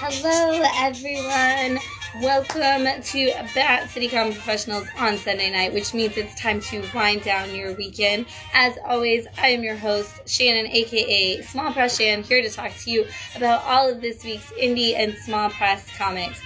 Hello, everyone. Welcome to Bat City Comic Professionals on Sunday night, which means it's time to wind down your weekend. As always, I am your host, Shannon, aka Small Press Shann, here to talk to you about all of this week's indie and small press comics.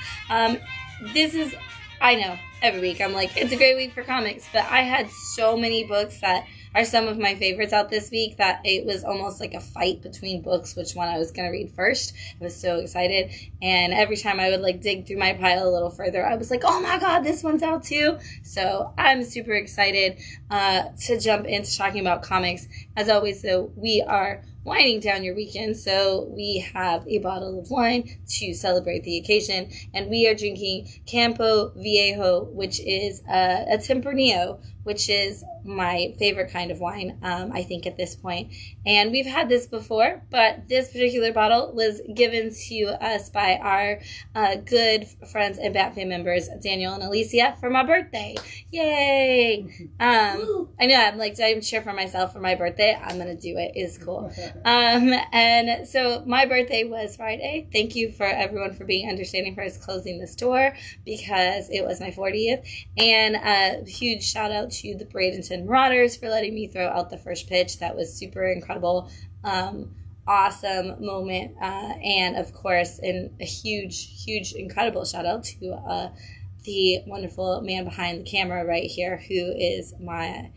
I know, every week I'm like, it's a great week for comics, but I had so many books that are some of my favorites out this week that it was almost like a fight between books, which one I was going to read first. I was so excited, and every time I would dig through my pile a little further, I was like, oh my god, this one's out too. So I'm super excited to jump into talking about comics. As always, though, we are winding down your weekend, so we have a bottle of wine to celebrate the occasion, and we are drinking Campo Viejo, which is a Tempranillo, which is my favorite kind of wine, I think, at this point. And we've had this before, but this particular bottle was given to us by our good friends and Bat Fan members, Daniel and Alicia, for my birthday. Yay! I know, I'm like, did I even cheer for myself for my birthday? I'm gonna do it. It's cool. And so my birthday was Friday. Thank you for everyone for being understanding for us closing the store, because it was my 40th. And a huge shout out to the Bradenton Marauders for letting me throw out the first pitch. That was super incredible. Awesome moment. And of course, a huge, incredible shout out to the wonderful man behind the camera right here, who is my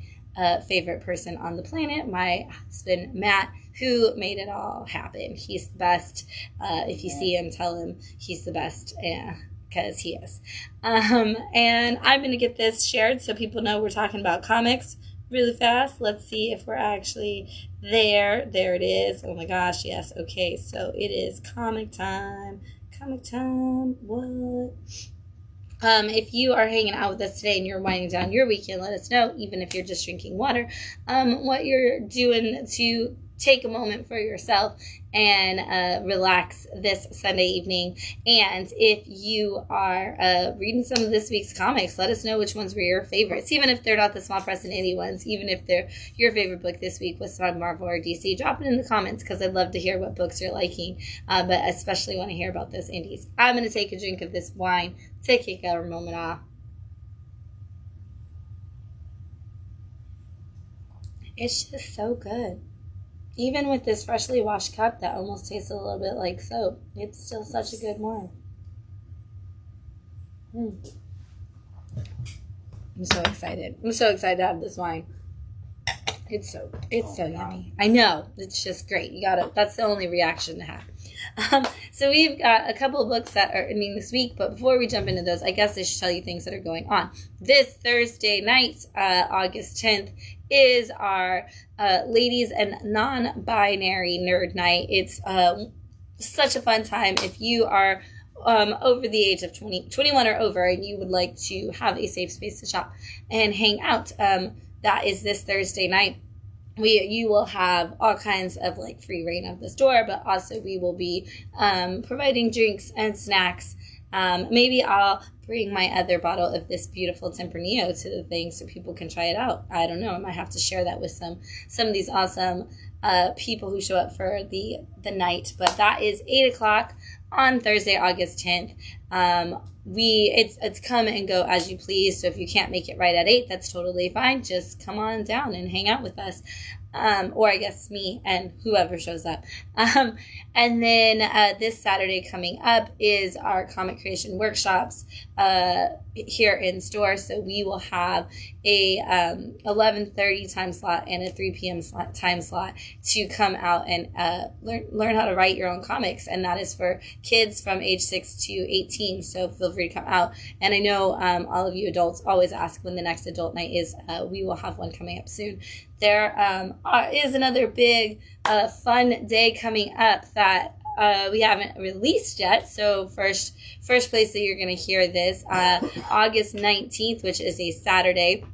favorite person on the planet, my husband, Matt, who made it all happen. He's the best. If you see him, tell him he's the best. Yeah. Because he is. And I'm going to get this shared so people know we're talking about comics really fast. Let's see if we're actually there. There it is. Oh my gosh, yes. Okay, so it is comic time. Comic time. What? If you are hanging out with us today and you're winding down your weekend, let us know, even if you're just drinking water, what you're doing to take a moment for yourself and relax this Sunday evening. And if you are reading some of this week's comics, let us know which ones were your favorites, even if they're not the small press and indie ones, even if they're your favorite book this week was on Marvel or DC. Drop it in the comments, because I'd love to hear what books you're liking, but especially want to hear about those indies. I'm going to take a drink of this wine to kick our moment off. It's just so good. Even with this freshly washed cup that almost tastes a little bit like soap, it's still such a good wine. I'm so excited. I'm so excited to have this wine. It's so yummy. I know. It's just great. That's the only reaction to have. So we've got a couple of books that are ending this week, but before we jump into those, I guess I should tell you things that are going on. This Thursday night, August 10th, is our ladies and non-binary nerd night. It's such a fun time. If you are over the age of 21 or over, and you would like to have a safe space to shop and hang out, that is this Thursday night. You will have all kinds of free reign of the store, but also we will be providing drinks and snacks. Maybe I'll bring my other bottle of this beautiful Tempranillo to the thing so people can try it out. I don't know. I might have to share that with some of these awesome people who show up for the night. But that is 8 o'clock on Thursday, August 10th. It's come and go as you please. So if you can't make it right at 8, that's totally fine. Just come on down and hang out with us. Or I guess me and whoever shows up. And then this Saturday coming up is our comic creation workshops here in store. So we will have a 11:30 time slot and a 3 p.m. time slot to come out and learn how to write your own comics. And that is for kids from age 6 to 18. So feel free to come out. And I know all of you adults always ask when the next adult night is. We will have one coming up soon. There is another big fun day coming up that we haven't released yet. So first place that you're going to hear this, August 19th, which is a Saturday,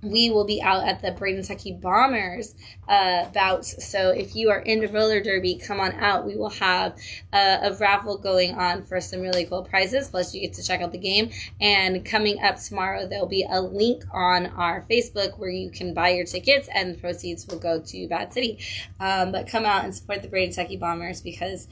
we will be out at the Bradenton Bombers bout. So if you are into roller derby, come on out. We will have a raffle going on for some really cool prizes. Plus, you get to check out the game. And coming up tomorrow, there'll be a link on our Facebook where you can buy your tickets, and the proceeds will go to Bad City. But come out and support the Bradenton Bombers, because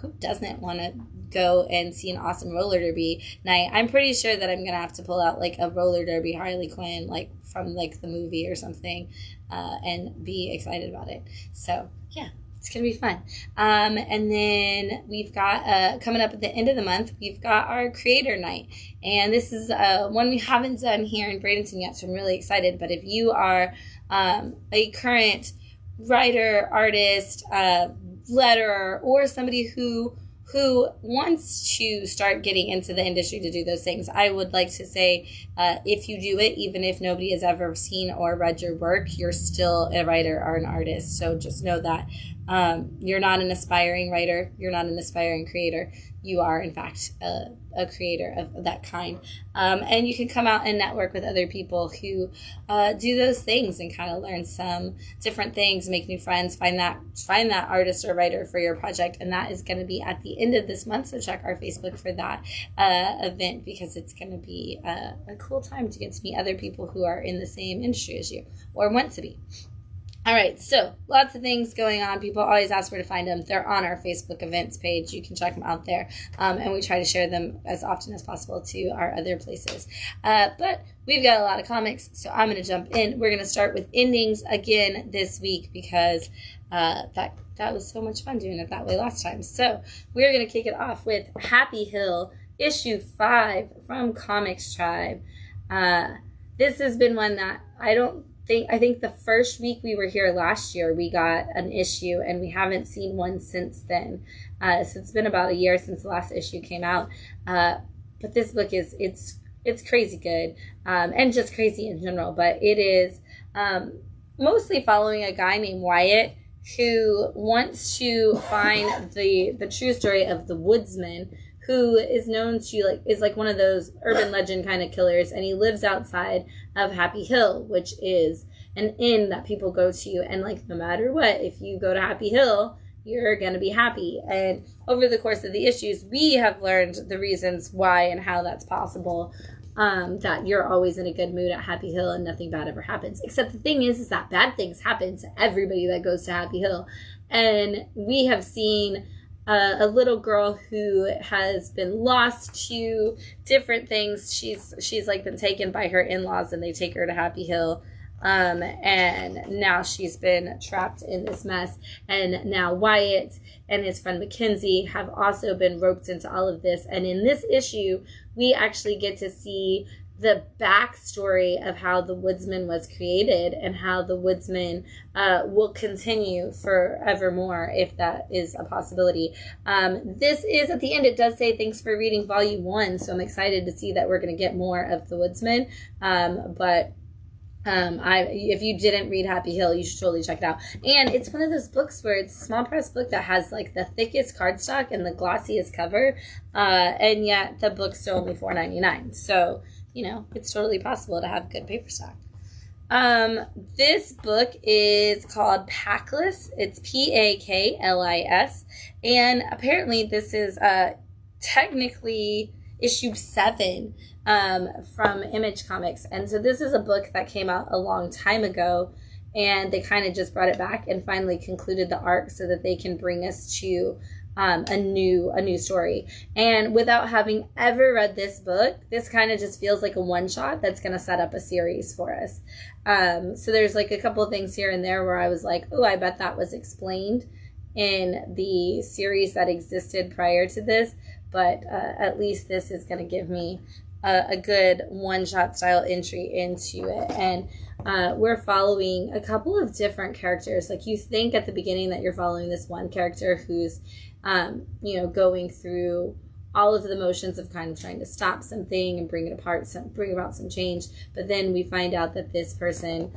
who doesn't want to go and see an awesome roller derby night? I'm pretty sure that I'm gonna have to pull out like a roller derby Harley Quinn, like from like the movie or something, and be excited about it. So yeah, it's gonna be fun. And then we've got coming up at the end of the month, we've got our creator night, and this is one we haven't done here in Bradenton yet, so I'm really excited. But if you are a current writer, artist, letterer, or somebody who wants to start getting into the industry to do those things, I would like to say, if you do it, even if nobody has ever seen or read your work, you're still a writer or an artist. So just know that you're not an aspiring writer, you're not an aspiring creator. You are, in fact, a creator of that kind. And you can come out and network with other people who do those things and kind of learn some different things, make new friends, find that artist or writer for your project. And that is going to be at the end of this month. So check our Facebook for that event, because it's going to be a cool time to get to meet other people who are in the same industry as you or want to be. All right, so lots of things going on. People always ask where to find them. They're on our Facebook events page. You can check them out there. And we try to share them as often as possible to our other places. But we've got a lot of comics, so I'm going to jump in. We're going to start with endings again this week, because that was so much fun doing it that way last time. So we're going to kick it off with Happy Hill, issue 5 from Comix Tribe. This has been one that I think the first week we were here last year, we got an issue, and we haven't seen one since then. So it's been about a year since the last issue came out. But this book it's crazy good, and just crazy in general. But it is mostly following a guy named Wyatt who wants to find the true story of the woodsman, who is known to is one of those urban legend kind of killers, and he lives outside of Happy Hill, which is an inn that people go to, and no matter what, if you go to Happy Hill, you're gonna be happy. And over the course of the issues, we have learned the reasons why and how that's possible. That you're always in a good mood at Happy Hill and nothing bad ever happens. Except the thing is that bad things happen to everybody that goes to Happy Hill, and we have seen a little girl who has been lost to different things. She's been taken by her in-laws, and they take her to Happy Hill. And now she's been trapped in this mess. And now Wyatt and his friend Mackenzie have also been roped into all of this. And in this issue, we actually get to see the backstory of how the Woodsman was created, and how the Woodsman will continue forevermore, if that is a possibility. This is, at the end, it does say thanks for reading volume 1, so I'm excited to see that we're going to get more of the Woodsman. If you didn't read Happy Hill, you should totally check it out. And it's one of those books where it's a small press book that has the thickest cardstock and the glossiest cover, and yet the book's still only $4.99. So it's totally possible to have good paper stock. This book is called Paklis. It's Paklis. And apparently this is technically issue 7 from Image Comics. And so this is a book that came out a long time ago, and they kind of just brought it back and finally concluded the arc so that they can bring us to a new story. And without having ever read this book, this kind of just feels like a one-shot that's going to set up a series for us. So there's a couple of things here and there where I was like, oh, I bet that was explained in the series that existed prior to this. But at least this is going to give me a good one-shot style entry into it. And we're following a couple of different characters. You think at the beginning that you're following this one character who's going through all of the motions of kind of trying to stop something and bring it apart, bring about some change. But then we find out that this person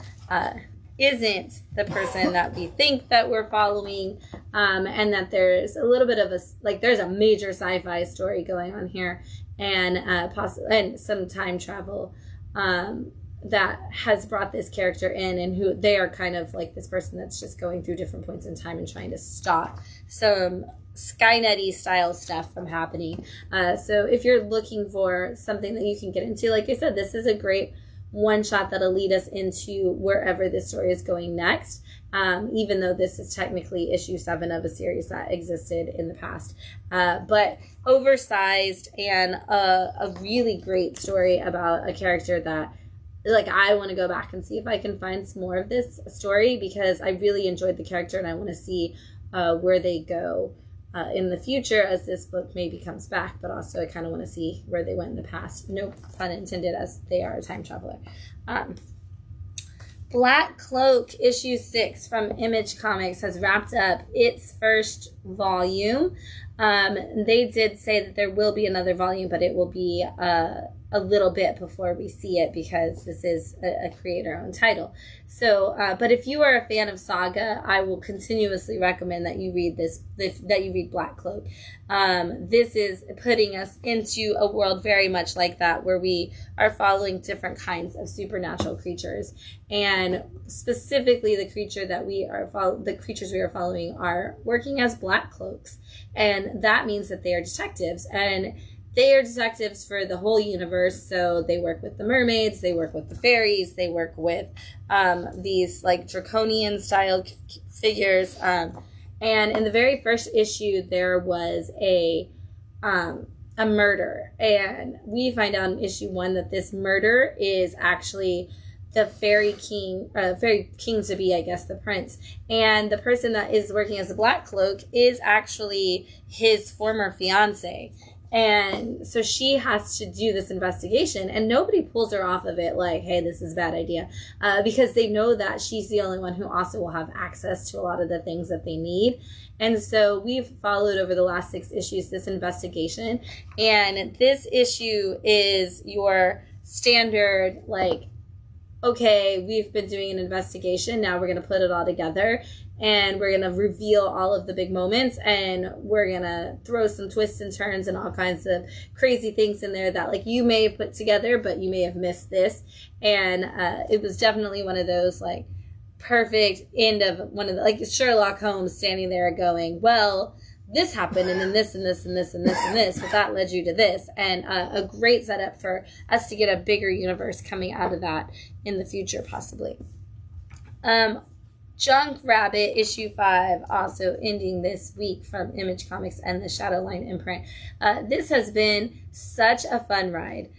isn't the person that we think that we're following, and that there's a little bit of there's a major sci-fi story going on here, and and some time travel that has brought this character in, and who they are kind of like this person that's just going through different points in time and trying to stop some Skynet-y style stuff from happening. So if you're looking for something that you can get into, like I said, this is a great one shot that'll lead us into wherever this story is going next, even though this is technically issue 7 of a series that existed in the past. But oversized and a really great story about a character that, like, I want to go back and see if I can find some more of this story, because I really enjoyed the character and I want to see where they go in the future as this book maybe comes back, but also I kind of want to see where they went in the past. No pun intended, as they are a time traveler. Black Cloak issue 6 from Image Comics has wrapped up its first volume. They did say that there will be another volume, but it will be a little bit before we see it, because this is a creator-owned title. So, but if you are a fan of Saga, I will continuously recommend that you read that you read Black Cloak. This is putting us into a world very much like that, where we are following different kinds of supernatural creatures, and specifically the creatures we are following are working as Black Cloaks, and that means that they are detectives, and they are detectives for the whole universe. So they work with the mermaids, they work with the fairies, they work with these like draconian style figures. And in the very first issue, there was a murder, and we find out in issue 1 that this murder is actually the fairy king to be, I guess, the prince. And the person that is working as a Black Cloak is actually his former fiance. And so she has to do this investigation, and nobody pulls her off of it like, hey, this is a bad idea, because they know that she's the only one who also will have access to a lot of the things that they need. And so we've followed over the last 6 issues this investigation, and this issue is your standard, like, okay, we've been doing an investigation, now we're going to put it all together, and we're going to reveal all of the big moments, and we're going to throw some twists and turns and all kinds of crazy things in there that, like, you may have put together, but you may have missed this. And it was definitely one of those, like, perfect end of one of the, like, Sherlock Holmes standing there going, well, this happened, and then this and this and this and this and this, but that led you to this. And a great setup for us to get a bigger universe coming out of that in the future, possibly. Junk Rabbit issue 5 also ending this week from Image Comics and the Shadowline imprint. This has been such a fun ride.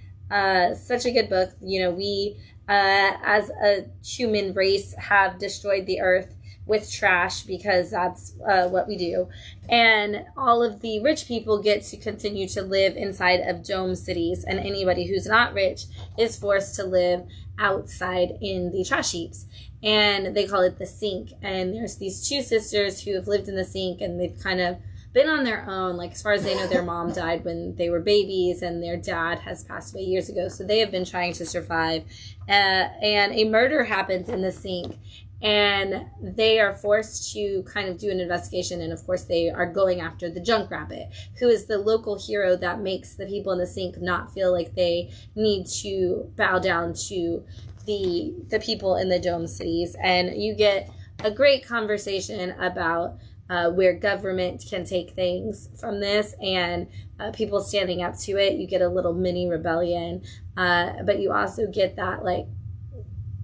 Such a good book. You know, we as a human race have destroyed the earth with trash, because that's what we do. And all of the rich people get to continue to live inside of dome cities, and anybody who's not rich is forced to live outside in the trash heaps. And they call it the sink. And there's these 2 sisters who have lived in the sink, and they've kind of been on their own. Like, as far as they know, their mom died when they were babies, and their dad has passed away years ago. So they have been trying to survive. And a murder happens in the sink, and they are forced to kind of do an investigation. And of course, they are going after the Junk Rabbit, who is the local hero that makes the people in the sink not feel like they need to bow down to the people in the dome cities. And you get a great conversation about where government can take things from this, and people standing up to it. You get a little mini rebellion, but you also get that, like,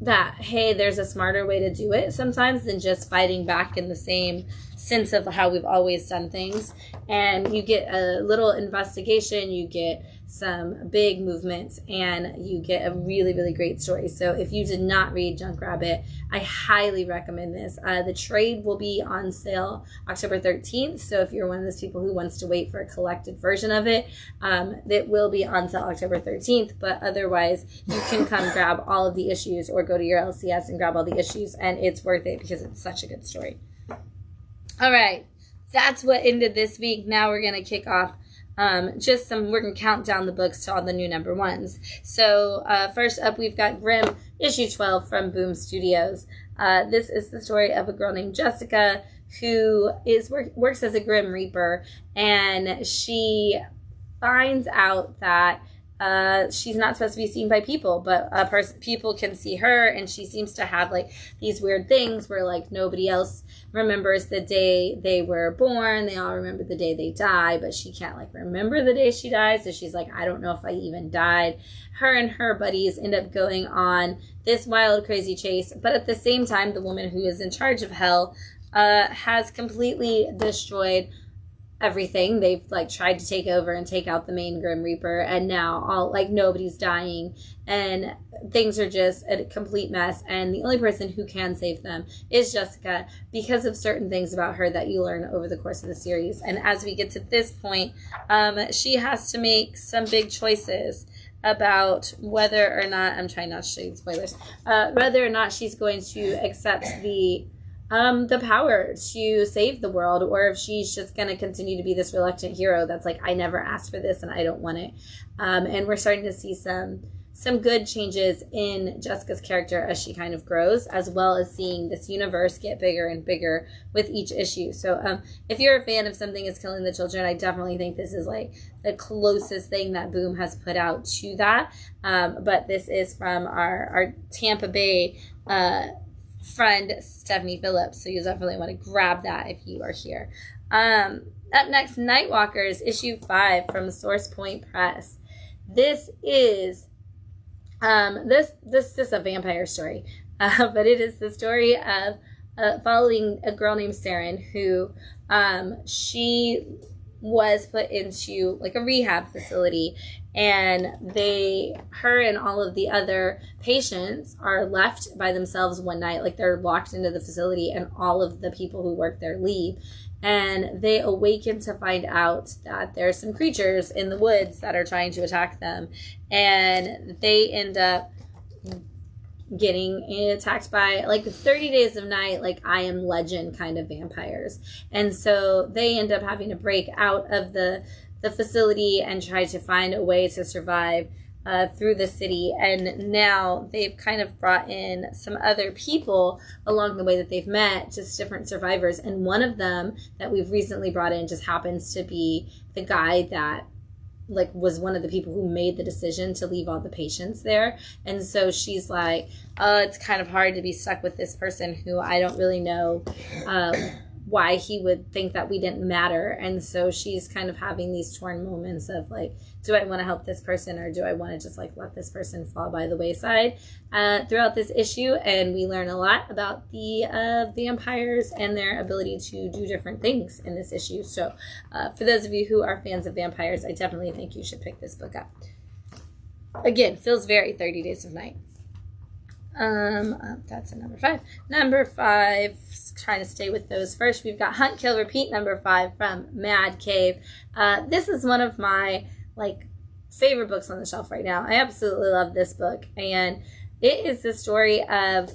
that, hey, there's a smarter way to do it sometimes than just fighting back in the same sense of how we've always done things. And you get a little investigation, you get some big movements, and you get a really, really great story. So if you did not read Junk Rabbit, I highly recommend this. The trade will be on sale October 13th. So if you're one of those people who wants to wait for a collected version of it, it will be on sale October 13th. But otherwise, you can come grab all of the issues, or go to your LCS and grab all the issues, and it's worth it because it's such a good story. All right, that's what ended this week. Now we're going to kick off we're going to count down the books to all the new number 1s. So first up, we've got Grimm, issue 12 from Boom Studios. This is the story of a girl named Jessica who works as a Grim Reaper, and she finds out that she's not supposed to be seen by people, but people can see her, and she seems to have like these weird things where like nobody else remembers the day they were born. They all remember the day they die, but she can't like remember the day she died. So she's like, I don't know if I even died. Her and her buddies end up going on this wild, crazy chase. But at the same time, the woman who is in charge of hell has completely destroyed everything. They've like tried to take over and take out the main Grim Reaper, and now all like nobody's dying and things are just a complete mess, and the only person who can save them is Jessica because of certain things about her that you learn over the course of the series. And as we get to this point, she has to make some big choices about whether or not, I'm trying not to show you spoilers, whether or not she's going to accept the power to save the world, or if she's just going to continue to be this reluctant hero that's like, I never asked for this and I don't want it. And we're starting to see some good changes in Jessica's character as she kind of grows, as well as seeing this universe get bigger and bigger with each issue. So if you're a fan of Something is Killing the Children, I definitely think this is like the closest thing that Boom has put out to that. But this is from our Tampa Bay friend Stephanie Phillips, so you definitely want to grab that if you are here. Up next, Nightwalkers issue 5 from Source Point Press. This is this is a vampire story, but it is the story of following a girl named Saren who she was put into like a rehab facility, and her and all of the other patients are left by themselves one night. Like they're locked into the facility and all of the people who work there leave, and they awaken to find out that there's some creatures in the woods that are trying to attack them, and they end up getting attacked by like 30 Days of Night, like I Am Legend kind of vampires. And so they end up having to break out of the facility and try to find a way to survive through the city. And now they've kind of brought in some other people along the way that they've met, just different survivors. And one of them that we've recently brought in just happens to be the guy that like was one of the people who made the decision to leave all the patients there. And so she's like, it's kind of hard to be stuck with this person who I don't really know why he would think that we didn't matter. And so she's kind of having these torn moments of like, do I want to help this person, or do I want to just like let this person fall by the wayside throughout this issue. And we learn a lot about the vampires and their ability to do different things in this issue. So for those of you who are fans of vampires, I definitely think you should pick this book up. Again, feels very 30 Days of Night. That's a number 5. Number 5, trying to stay with those first. We've got Hunt, Kill, Repeat, number 5 from Madcave. This is one of my like favorite books on the shelf right now. I absolutely love this book, and it is the story of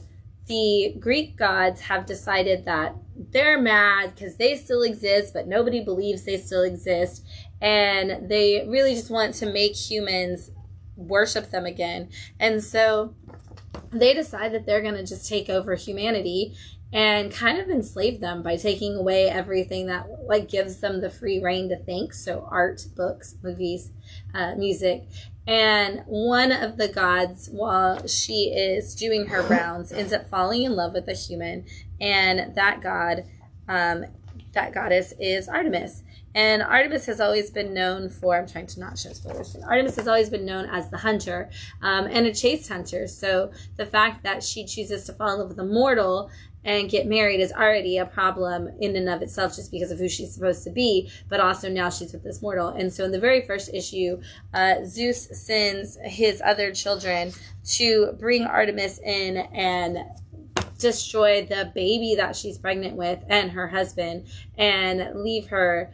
the Greek gods have decided that they're mad because they still exist, but nobody believes they still exist, and they really just want to make humans worship them again. And so they decide that they're going to just take over humanity and kind of enslave them by taking away everything that like gives them the free reign to think. So art, books, movies, music. And one of the gods, while she is doing her rounds, ends up falling in love with a human. And that god, that goddess is Artemis. And Artemis has always been known for, I'm trying to not show spoilers, Artemis has always been known as the hunter and a chase hunter. So the fact that she chooses to fall in love with a mortal and get married is already a problem in and of itself, just because of who she's supposed to be, but also now she's with this mortal. And so in the very first issue, Zeus sends his other children to bring Artemis in and destroy the baby that she's pregnant with and her husband, and leave her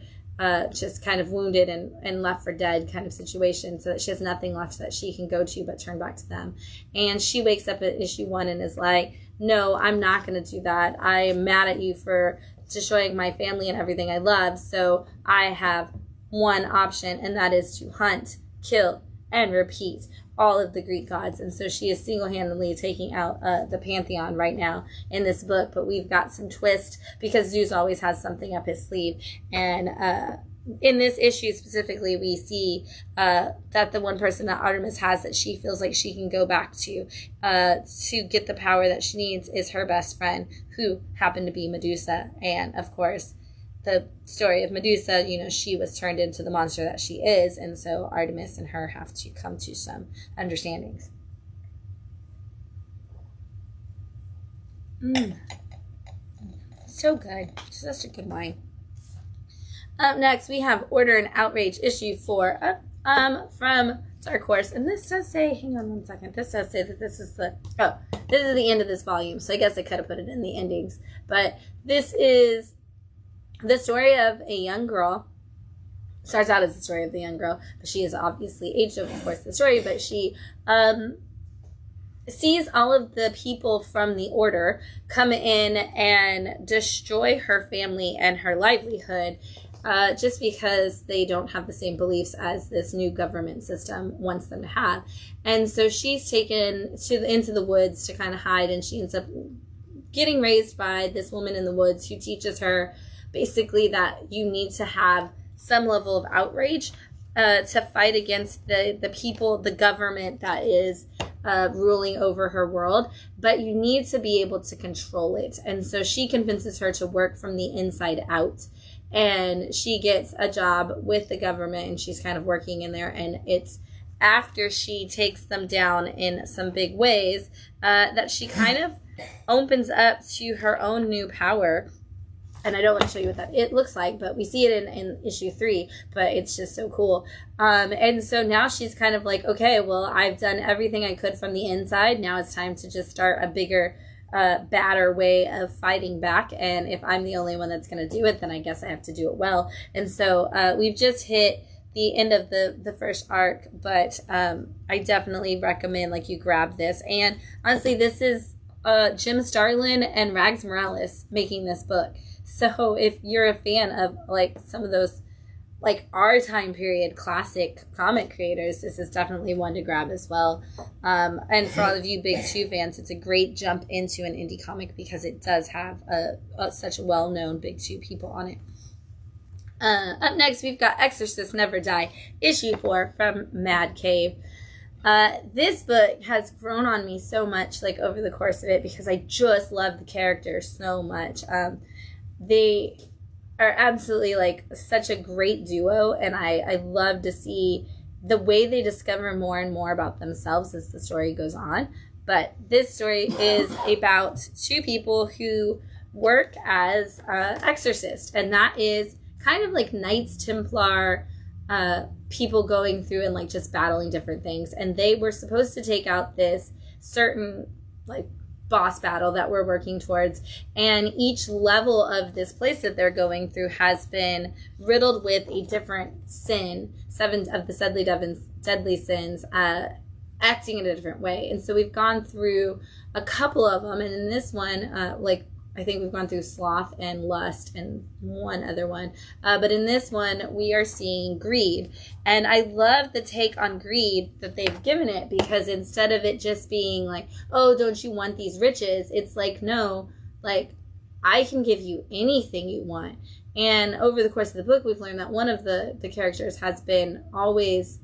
just kind of wounded and left for dead kind of situation, so that she has nothing left that she can go to but turn back to them. And she wakes up at issue 1 and is like, no, I'm not going to do that. I'm mad at you for destroying my family and everything I love. So I have one option, and that is to hunt, kill, and repeat all of the Greek gods. And so she is single-handedly taking out the pantheon right now in this book. But we've got some twist, because Zeus always has something up his sleeve. And in this issue specifically, we see that the one person that Artemis has that she feels like she can go back to get the power that she needs is her best friend, who happened to be Medusa. And of course, the story of Medusa, you know, she was turned into the monster that she is, and so Artemis and her have to come to some understandings. So good. Such a good wine. Up next, we have Order and Outrage issue 4 from Dark Horse. And this does say, hang on one second, this does say that this is the end of this volume. So I guess I could have put it in the endings. But this is the story of a young girl. Starts out as the story of the young girl, but she is obviously aged over the course of the story. But she sees all of the people from the Order come in and destroy her family and her livelihood, just because they don't have the same beliefs as this new government system wants them to have. And so she's taken into the woods to kind of hide, and she ends up getting raised by this woman in the woods who teaches her basically that you need to have some level of outrage to fight against the people, the government that is ruling over her world, but you need to be able to control it. And so she convinces her to work from the inside out. And she gets a job with the government, and she's kind of working in there. And it's after she takes them down in some big ways that she kind of opens up to her own new power. And I don't want to show you what that it looks like, but we see it in issue 3, but it's just so cool. And so now she's kind of like, okay, well, I've done everything I could from the inside. Now it's time to just start a bigger, badder way of fighting back. And if I'm the only one that's going to do it, then I guess I have to do it well. And so we've just hit the end of the first arc, but I definitely recommend like you grab this. And honestly, this is Jim Starlin and Rags Morales making this book. So if you're a fan of like some of those like our time period classic comic creators, this is definitely one to grab as well. And for all of you Big 2 fans, it's a great jump into an indie comic because it does have such a well-known Big 2 people on it. Up next, we've got Exorcists Never Die, issue 4 from Madcave. This book has grown on me so much like over the course of it because I just love the characters so much. They are absolutely like such a great duo, and I love to see the way they discover more and more about themselves as the story goes on. But this story is about 2 people who work as exorcists, and that is kind of like Knights Templar people going through and like just battling different things. And they were supposed to take out this certain like boss battle that we're working towards, and each level of this place that they're going through has been riddled with a different sin, 7 of the deadly sins, acting in a different way. And so we've gone through a couple of them, and in this one, like I think we've gone through sloth and lust and one other one. But in this one, we are seeing greed. And I love the take on greed that they've given it, because instead of it just being like, oh, don't you want these riches? It's like, no, like I can give you anything you want. And over the course of the book, we've learned that one of the characters has been always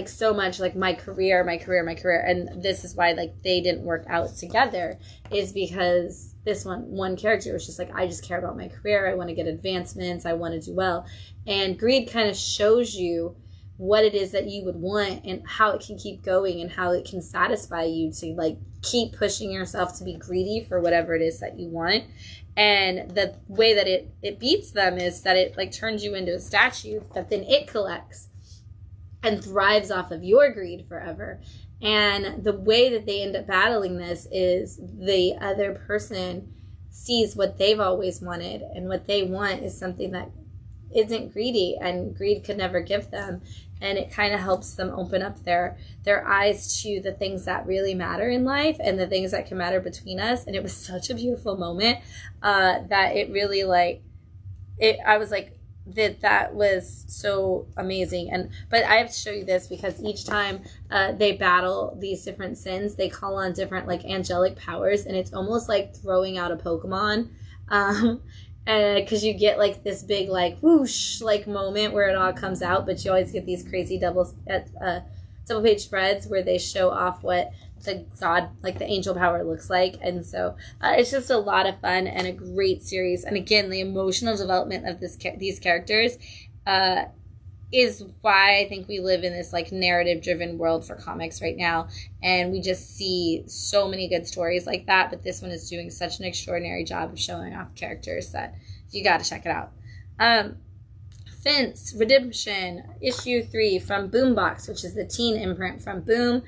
so much like my career. And this is why like they didn't work out together, is because this one character was just like, I just care about my career. I want to get advancements. I want to do well. And greed kind of shows you what it is that you would want and how it can keep going and how it can satisfy you to like keep pushing yourself to be greedy for whatever it is that you want. And the way that it beats them is that it like turns you into a statue that then it collects and thrives off of your greed forever. And the way that they end up battling this is the other person sees what they've always wanted, and what they want is something that isn't greedy, and greed could never give them. And it kind of helps them open up their eyes to the things that really matter in life and the things that can matter between us. And it was such a beautiful moment that it really I was like, that was so amazing. But I have to show you this, because each time they battle these different sins, they call on different like angelic powers, and it's almost like throwing out a Pokemon. because you get like this big like whoosh like moment where it all comes out, but you always get these crazy double page spreads where they show off what the god, like the angel power looks like. And so it's just a lot of fun and a great series. And again, the emotional development of these characters is why I think we live in this like narrative driven world for comics right now. And we just see so many good stories like that. But this one is doing such an extraordinary job of showing off characters that you got to check it out. Fence Redemption issue 3 from Boombox, which is the teen imprint from Boom.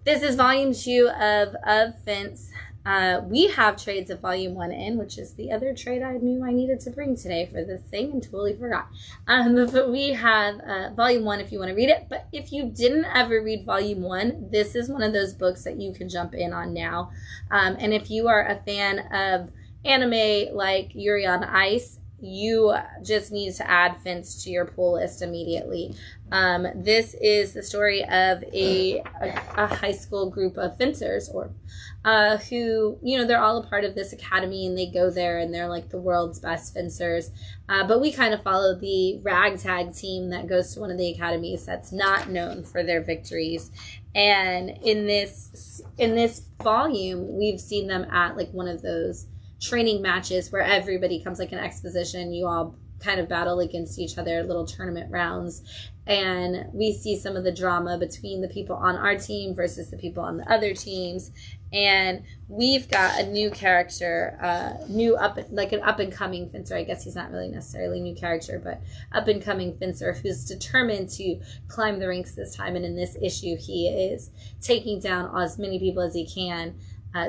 This is volume 2 of Fence. We have trades of volume 1 in, which is the other trade I knew I needed to bring today for this thing and totally forgot. But we have volume 1 if you want to read it. But if you didn't ever read volume 1, this is one of those books that you can jump in on now. And if you are a fan of anime like Yuri on Ice, you just need to add Fence to your pull list immediately. This is the story of a high school group of fencers who, you know, they're all a part of this academy and they go there and they're like the world's best fencers. But we kind of follow the ragtag team that goes to one of the academies that's not known for their victories. And in this volume, we've seen them at like one of those training matches where everybody comes like an exposition. You all kind of battle against each other, little tournament rounds, and we see some of the drama between the people on our team versus the people on the other teams. And we've got a new character, an up and coming fencer. I guess he's not really necessarily a new character, but up and coming fencer who's determined to climb the ranks this time. And in this issue, he is taking down as many people as he can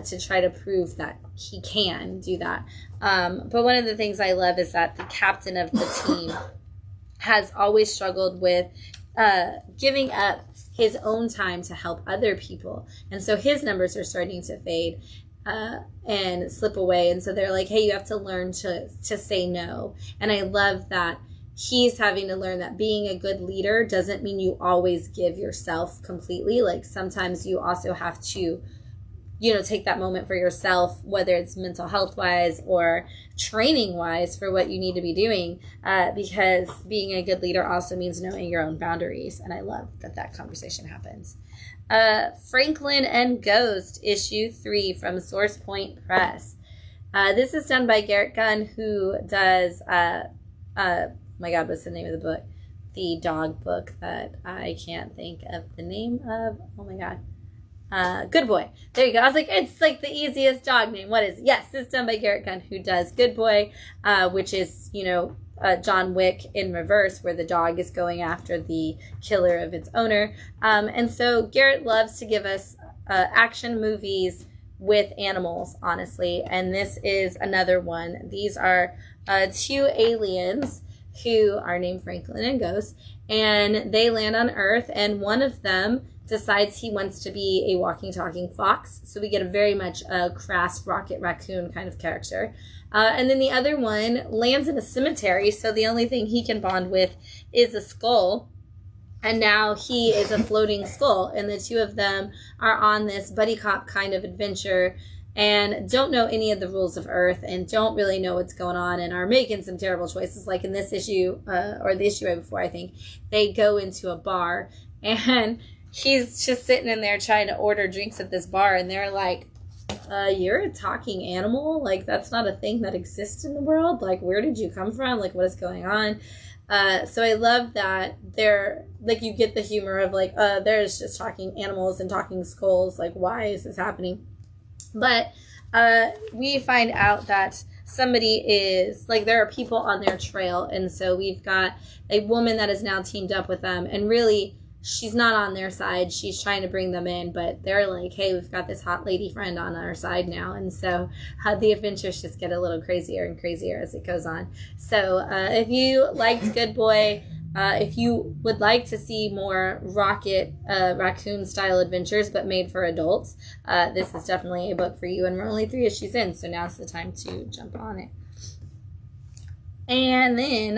to try to prove that he can do that. But one of the things I love is that the captain of the team has always struggled with giving up his own time to help other people. And so his numbers are starting to fade and slip away. And so they're like, hey, you have to learn to say no. And I love that he's having to learn that being a good leader doesn't mean you always give yourself completely. Like sometimes you also have to, you know, take that moment for yourself, whether it's mental health wise or training wise for what you need to be doing, because being a good leader also means knowing your own boundaries. And I love that conversation happens. Franklin and Ghost, issue 3 from Source Point Press. This is done by Garrett Gunn, who does, my God, what's the name of the book? The dog book that I can't think of the name of. Oh my God. Good Boy. There you go. I was like, it's like the easiest dog name. What is it? Yes, it's done by Garrett Gunn, who does Good Boy, which is, you know, John Wick in reverse, where the dog is going after the killer of its owner. And so Garrett loves to give us action movies with animals, honestly. And this is another one. These are 2 aliens who are named Franklin and Ghost, and they land on Earth, and one of them decides he wants to be a walking, talking fox. So we get a very much crass Rocket Raccoon kind of character. And then the other one lands in a cemetery, so the only thing he can bond with is a skull. And now he is a floating skull, and the 2 of them are on this buddy cop kind of adventure and don't know any of the rules of Earth and don't really know what's going on and are making some terrible choices. Like in this issue, or the issue right before, I think, they go into a bar and he's just sitting in there trying to order drinks at this bar, and they're like, you're a talking animal? Like, that's not a thing that exists in the world? Like, where did you come from? Like, what is going on? So I love that they're, like, you get the humor of, like, there's just talking animals and talking skulls. Like, why is this happening? But we find out that somebody is, like, there are people on their trail, and so we've got a woman that is now teamed up with them, and really, she's not on their side. She's trying to bring them in, but they're like, hey, we've got this hot lady friend on our side now. And so the adventures just get a little crazier and crazier as it goes on. So if you liked Good Boy, if you would like to see more Rocket Raccoon style adventures but made for adults, this is definitely a book for you. And we're only 3 issues in, so now's the time to jump on it. And then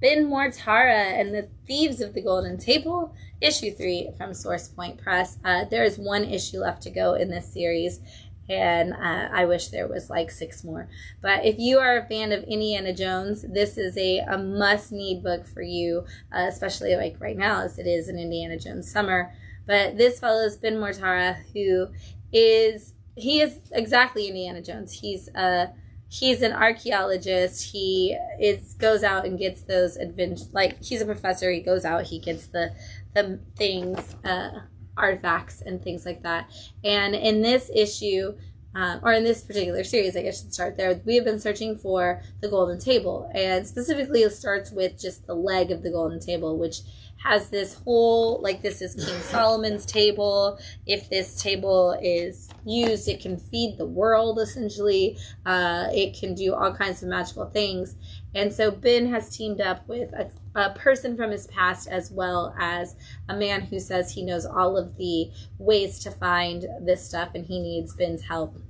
Ben Mortara and the Thieves of the Golden Table, issue 3 from Source Point Press. There is 1 issue left to go in this series, And I wish there was like 6 more. But if you are a fan of Indiana Jones, this is a must-need book for you, especially like right now as it is an Indiana Jones summer. But this follows Ben Mortara, who is exactly Indiana Jones. He's an archaeologist. He goes out and gets those adventures. Like, he's a professor. He goes out. He gets the things, artifacts and things like that. And in this issue, or in this particular series, I guess I should start there, we have been searching for the golden table. And specifically, it starts with just the leg of the golden table, which has this whole, like, this is King Solomon's table. If this table is used, it can feed the world, essentially. It can do all kinds of magical things. And so Ben has teamed up with a person from his past, as well as a man who says he knows all of the ways to find this stuff, and he needs Ben's help.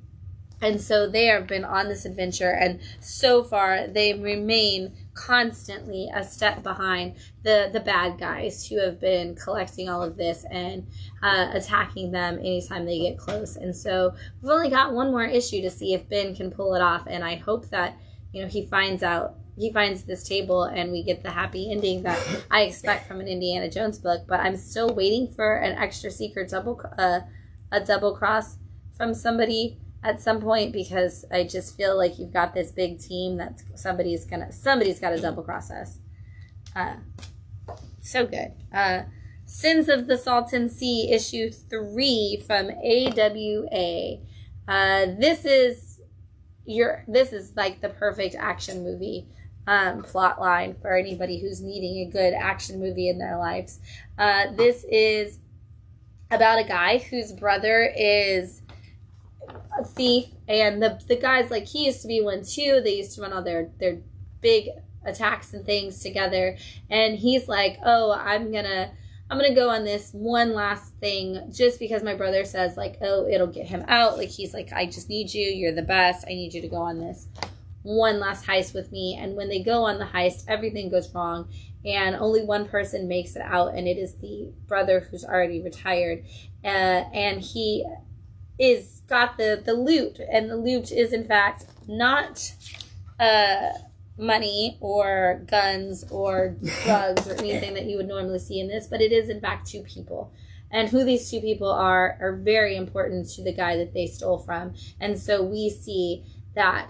And so they have been on this adventure, and so far they remain constantly a step behind the bad guys who have been collecting all of this and attacking them anytime they get close. And so we've only got one more issue to see if Ben can pull it off, and I hope that, you know, he finds this table and we get the happy ending that I expect from an Indiana Jones book. But I'm still waiting for an extra secret double cross from somebody at some point, because I just feel like you've got this big team that somebody's got to double cross us. So good. Sins of the Salton Sea, issue 3 from AWA. This is like the perfect action movie plot line for anybody who's needing a good action movie in their lives. This is about a guy whose brother is a thief, and the guy's like, he used to be one too. They used to run all their big attacks and things together, and he's like, oh, I'm gonna go on this one last thing just because my brother says, like, oh, it'll get him out. Like, he's like, I just need you, you're the best, I need you to go on this one last heist with me. And when they go on the heist, everything goes wrong, and only one person makes it out, and it is the brother who's already retired, and he is got the loot, and the loot is in fact not money or guns or drugs or anything that you would normally see in this, but it is in fact 2 people. And who these 2 people are very important to the guy that they stole from. And so we see that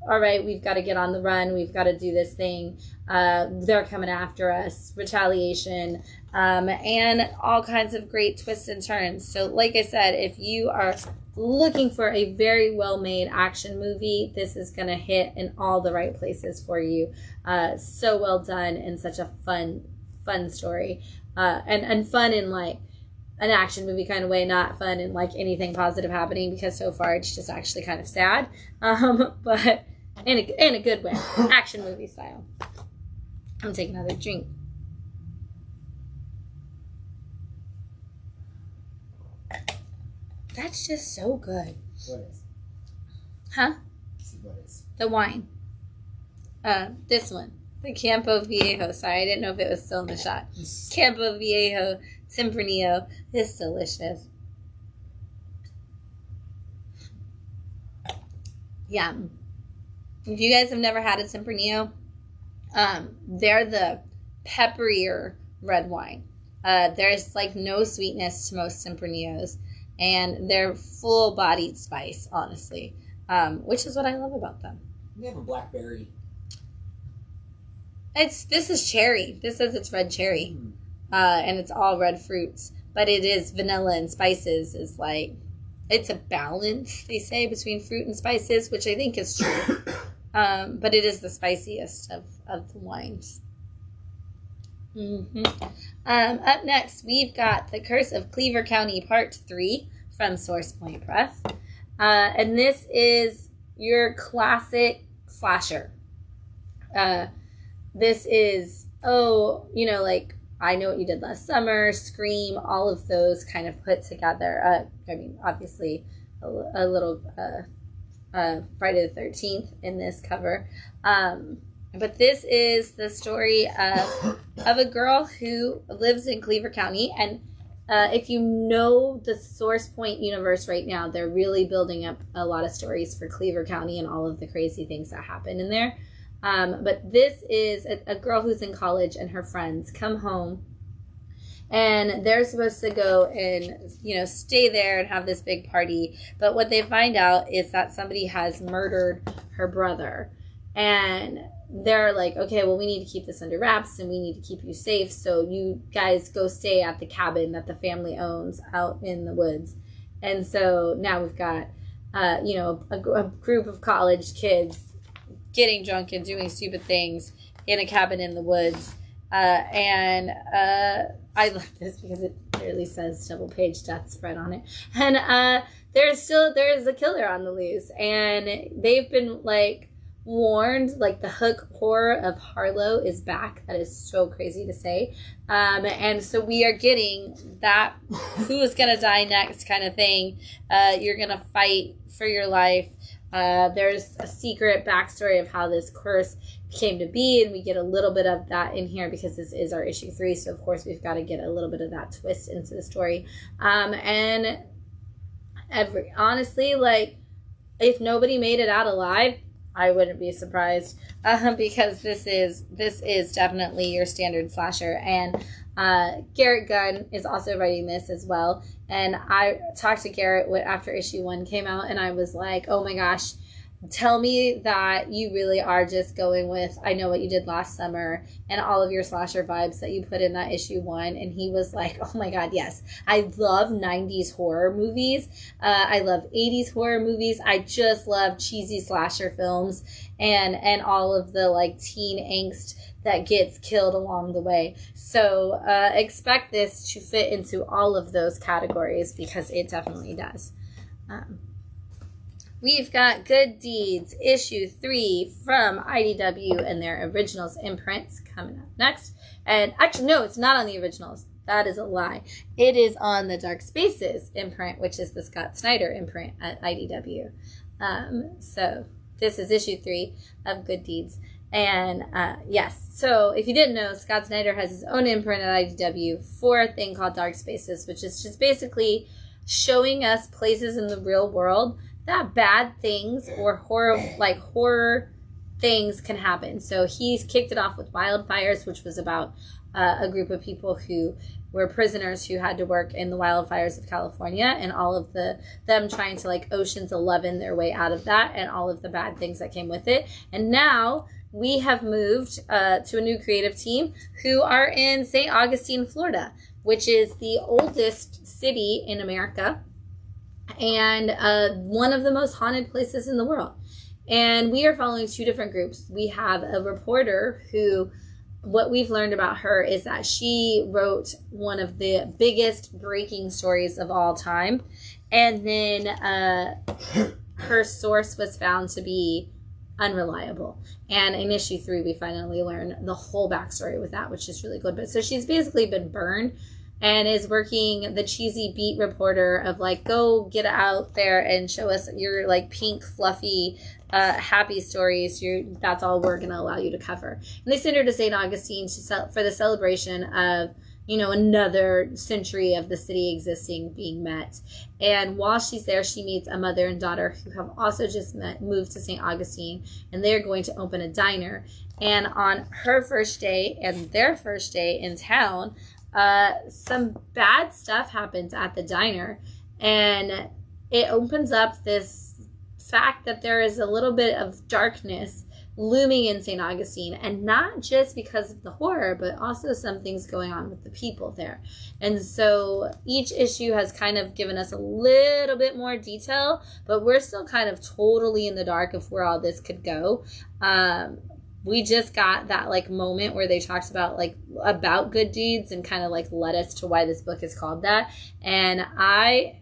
all right, we've got to get on the run, we've got to do this thing, they're coming after us, retaliation, and all kinds of great twists and turns. So like I said, if you are looking for a very well-made action movie, this is going to hit in all the right places for you. So well done, and such a fun story, and fun in like an action movie kind of way, not fun in like anything positive happening, because so far it's just actually kind of sad, but in a good way, action movie style. I'm gonna take another drink. That's just so good. What is? Huh? What is? The wine. This one. The Campo Viejo. Sorry, I didn't know if it was still in the shot. Campo Viejo Tempranillo. It's delicious. Yum. If you guys have never had a Tempranillo, they're the pepperier red wine. There's like no sweetness to most Tempranillos, and they're full-bodied spice, honestly, which is what I love about them. They have a blackberry. This is cherry. This says it's red cherry, and it's all red fruits, but it is vanilla and spices. Is like, it's a balance, they say, between fruit and spices, which I think is true. But it is the spiciest of the wines. Up next, we've got The Curse of Cleaver County Part 3 from Source Point Press. And this is your classic slasher. This is, like I Know What You Did Last Summer, Scream, all of those kind of put together. Obviously, a little Friday the 13th in this cover. But this is the story of a girl who lives in Cleaver County, and if you know the Source Point universe right now, they're really building up a lot of stories for Cleaver County and all of the crazy things that happen in there. But this is a girl who's in college, and her friends come home, and they're supposed to go and, stay there and have this big party. But what they find out is that somebody has murdered her brother. And they're like, okay, well, we need to keep this under wraps, and we need to keep you safe. So you guys go stay at the cabin that the family owns out in the woods. And so now we've got, a group of college kids getting drunk and doing stupid things in a cabin in the woods. I love this because it clearly says double-page death spread on it. And there's a killer on the loose, and they've been warned, the Hook horror of Harlow is back. That is so crazy to say. And so we are getting that who is gonna die next kind of thing. You're gonna fight for your life. There's a secret backstory of how this curse came to be, and we get a little bit of that in here because this is our issue 3, so of course we've got to get a little bit of that twist into the story. Honestly, if nobody made it out alive, I wouldn't be surprised, because this is definitely your standard slasher. And Garrett Gunn is also writing this as well. And I talked to Garrett after issue 1 came out, and I was like, oh my gosh, tell me that you really are just going with I Know What You Did Last Summer and all of your slasher vibes that you put in that issue 1. And he was like, oh my god, yes, I love 90s horror movies, I love 80s horror movies, I just love cheesy slasher films and all of the teen angst that gets killed along the way. So expect this to fit into all of those categories, because it definitely does. We've got Good Deeds, issue 3 from IDW and their originals imprints coming up next. And actually, no, it's not on the originals. That is a lie. It is on the Dark Spaces imprint, which is the Scott Snyder imprint at IDW. So this is issue 3 of Good Deeds. And yes, so if you didn't know, Scott Snyder has his own imprint at IDW for a thing called Dark Spaces, which is just basically showing us places in the real world that bad things or horror things can happen. So he's kicked it off with Wildfires, which was about a group of people who were prisoners who had to work in the wildfires of California, and all of them trying to Ocean's 11 their way out of that, and all of the bad things that came with it. And now we have moved to a new creative team who are in St. Augustine, Florida, which is the oldest city in America and one of the most haunted places in the world. And we are following 2 different groups. We have a reporter who, what we've learned about her is that she wrote one of the biggest breaking stories of all time. And then her source was found to be unreliable. And in issue 3, we finally learn the whole backstory with that, which is really good. But so she's basically been burned and is working the cheesy beat reporter of go get out there and show us your pink, fluffy, happy stories. That's all we're going to allow you to cover. And they send her to St. Augustine for the celebration of, another century of the city existing being met. And while she's there, she meets a mother and daughter who have also just moved to St. Augustine, and they're going to open a diner. And on her first day and their first day in town, some bad stuff happens at the diner, and it opens up this fact that there is a little bit of darkness looming in St. Augustine, and not just because of the horror, but also some things going on with the people there. And so each issue has kind of given us a little bit more detail, but we're still kind of totally in the dark of where all this could go. We just got that moment where they talked about about Good Deeds and kind of led us to why this book is called that. And I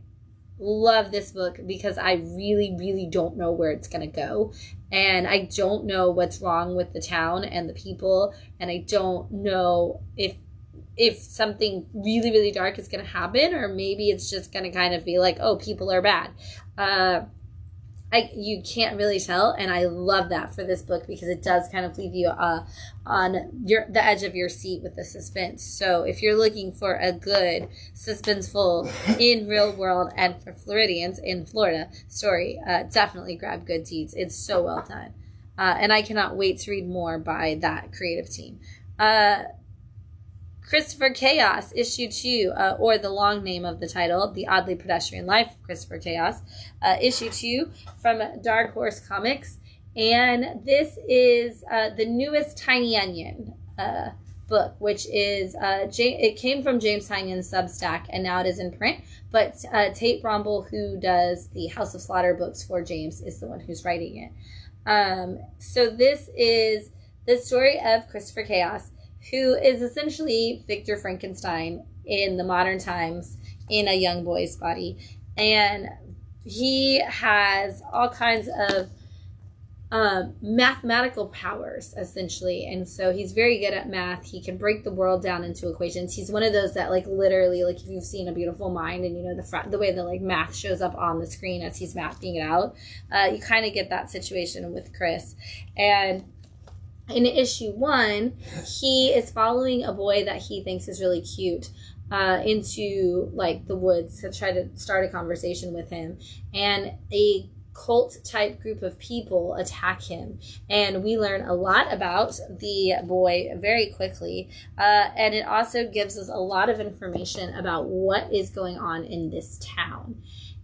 love this book because I really, really don't know where it's going to go. And I don't know what's wrong with the town and the people. And I don't know if something really, really dark is going to happen, or maybe it's just going to kind of be oh, people are bad. you can't really tell, and I love that for this book because it does kind of leave you on the edge of your seat with the suspense. So if you're looking for a good suspenseful in real world and for Floridians in Florida story, definitely grab Good Deeds. It's so well done, and I cannot wait to read more by that creative team. Christopher Chaos, issue 2, or the long name of the title, The Oddly Pedestrian Life of Christopher Chaos, issue 2 from Dark Horse Comics. And this is the newest Tiny Onion book, which is, it came from James Tynion's Substack, and now it is in print. But Tate Bromble, who does the House of Slaughter books for James, is the one who's writing it. So this is the story of Christopher Chaos, who is essentially Victor Frankenstein in the modern times in a young boy's body. And he has all kinds of mathematical powers, essentially. And so he's very good at math. He can break the world down into equations. He's one of those that, like, literally, like, if you've seen A Beautiful Mind and, you know, the way that, like, math shows up on the screen as he's mathing it out, you kind of get that situation with Chris. And in issue 1, he is following a boy that he thinks is really cute into, like, the woods to try to start a conversation with him. And a cult-type group of people attack him. And we learn a lot about the boy very quickly. And it also gives us a lot of information about what is going on in this town.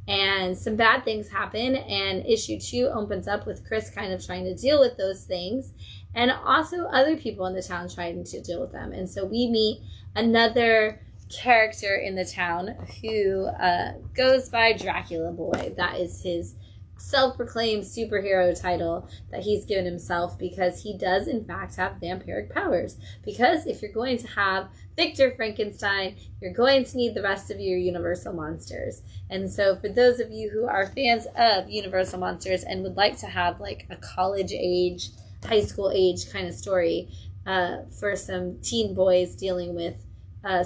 And some bad things happen, and issue 2 opens up with Chris kind of trying to deal with those things, and also other people in the town trying to deal with them. And so we meet another character in the town who goes by Dracula Boy. That is his self-proclaimed superhero title that he's given himself, because he does in fact have vampiric powers. Because if you're going to have Victor Frankenstein, you're going to need the rest of your Universal monsters. And so for those of you who are fans of Universal monsters and would like to have like a college age, high school age kind of story for some teen boys dealing with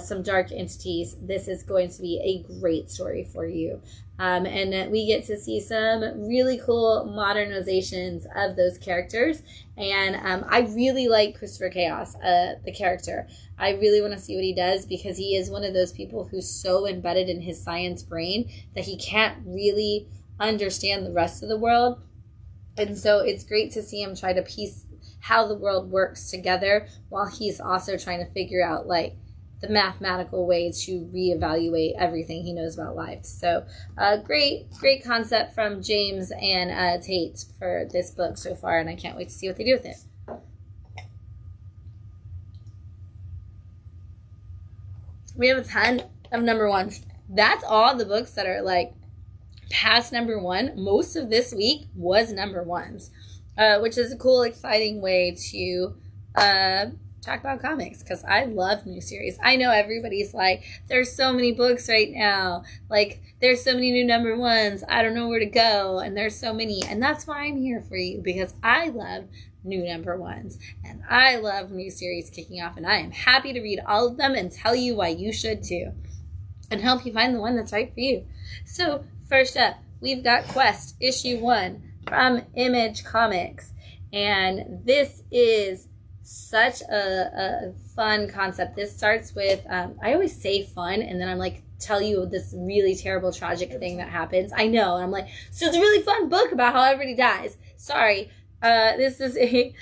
some dark entities, this is going to be a great story for you. And we get to see some really cool modernizations of those characters. And I really like Christopher Chaos, the character. I really want to see what he does, because he is one of those people who's so embedded in his science brain that he can't really understand the rest of the world. And so it's great to see him try to piece how the world works together while he's also trying to figure out, like, the mathematical way to reevaluate everything he knows about life. So great concept from James and Tate for this book so far, and I can't wait to see what they do with it. We have a ton of number ones. That's all the books that are like past number 1. Most of this week was number 1s, which is a cool, exciting way to talk about comics, because I love new series. I know everybody's like, there's so many books right now, like there's so many new number 1s, I don't know where to go, and there's so many. And that's why I'm here for you, because I love new number 1s and I love new series kicking off, and I am happy to read all of them and tell you why you should too, and help you find the one that's right for you. So first up, we've got Quest issue 1 from Image Comics, and this is such a fun concept. This starts with, I always say fun, and then I'm like, tell you this really terrible, tragic thing that happens. I know, and I'm like, so it's a really fun book about how everybody dies. Sorry. This is a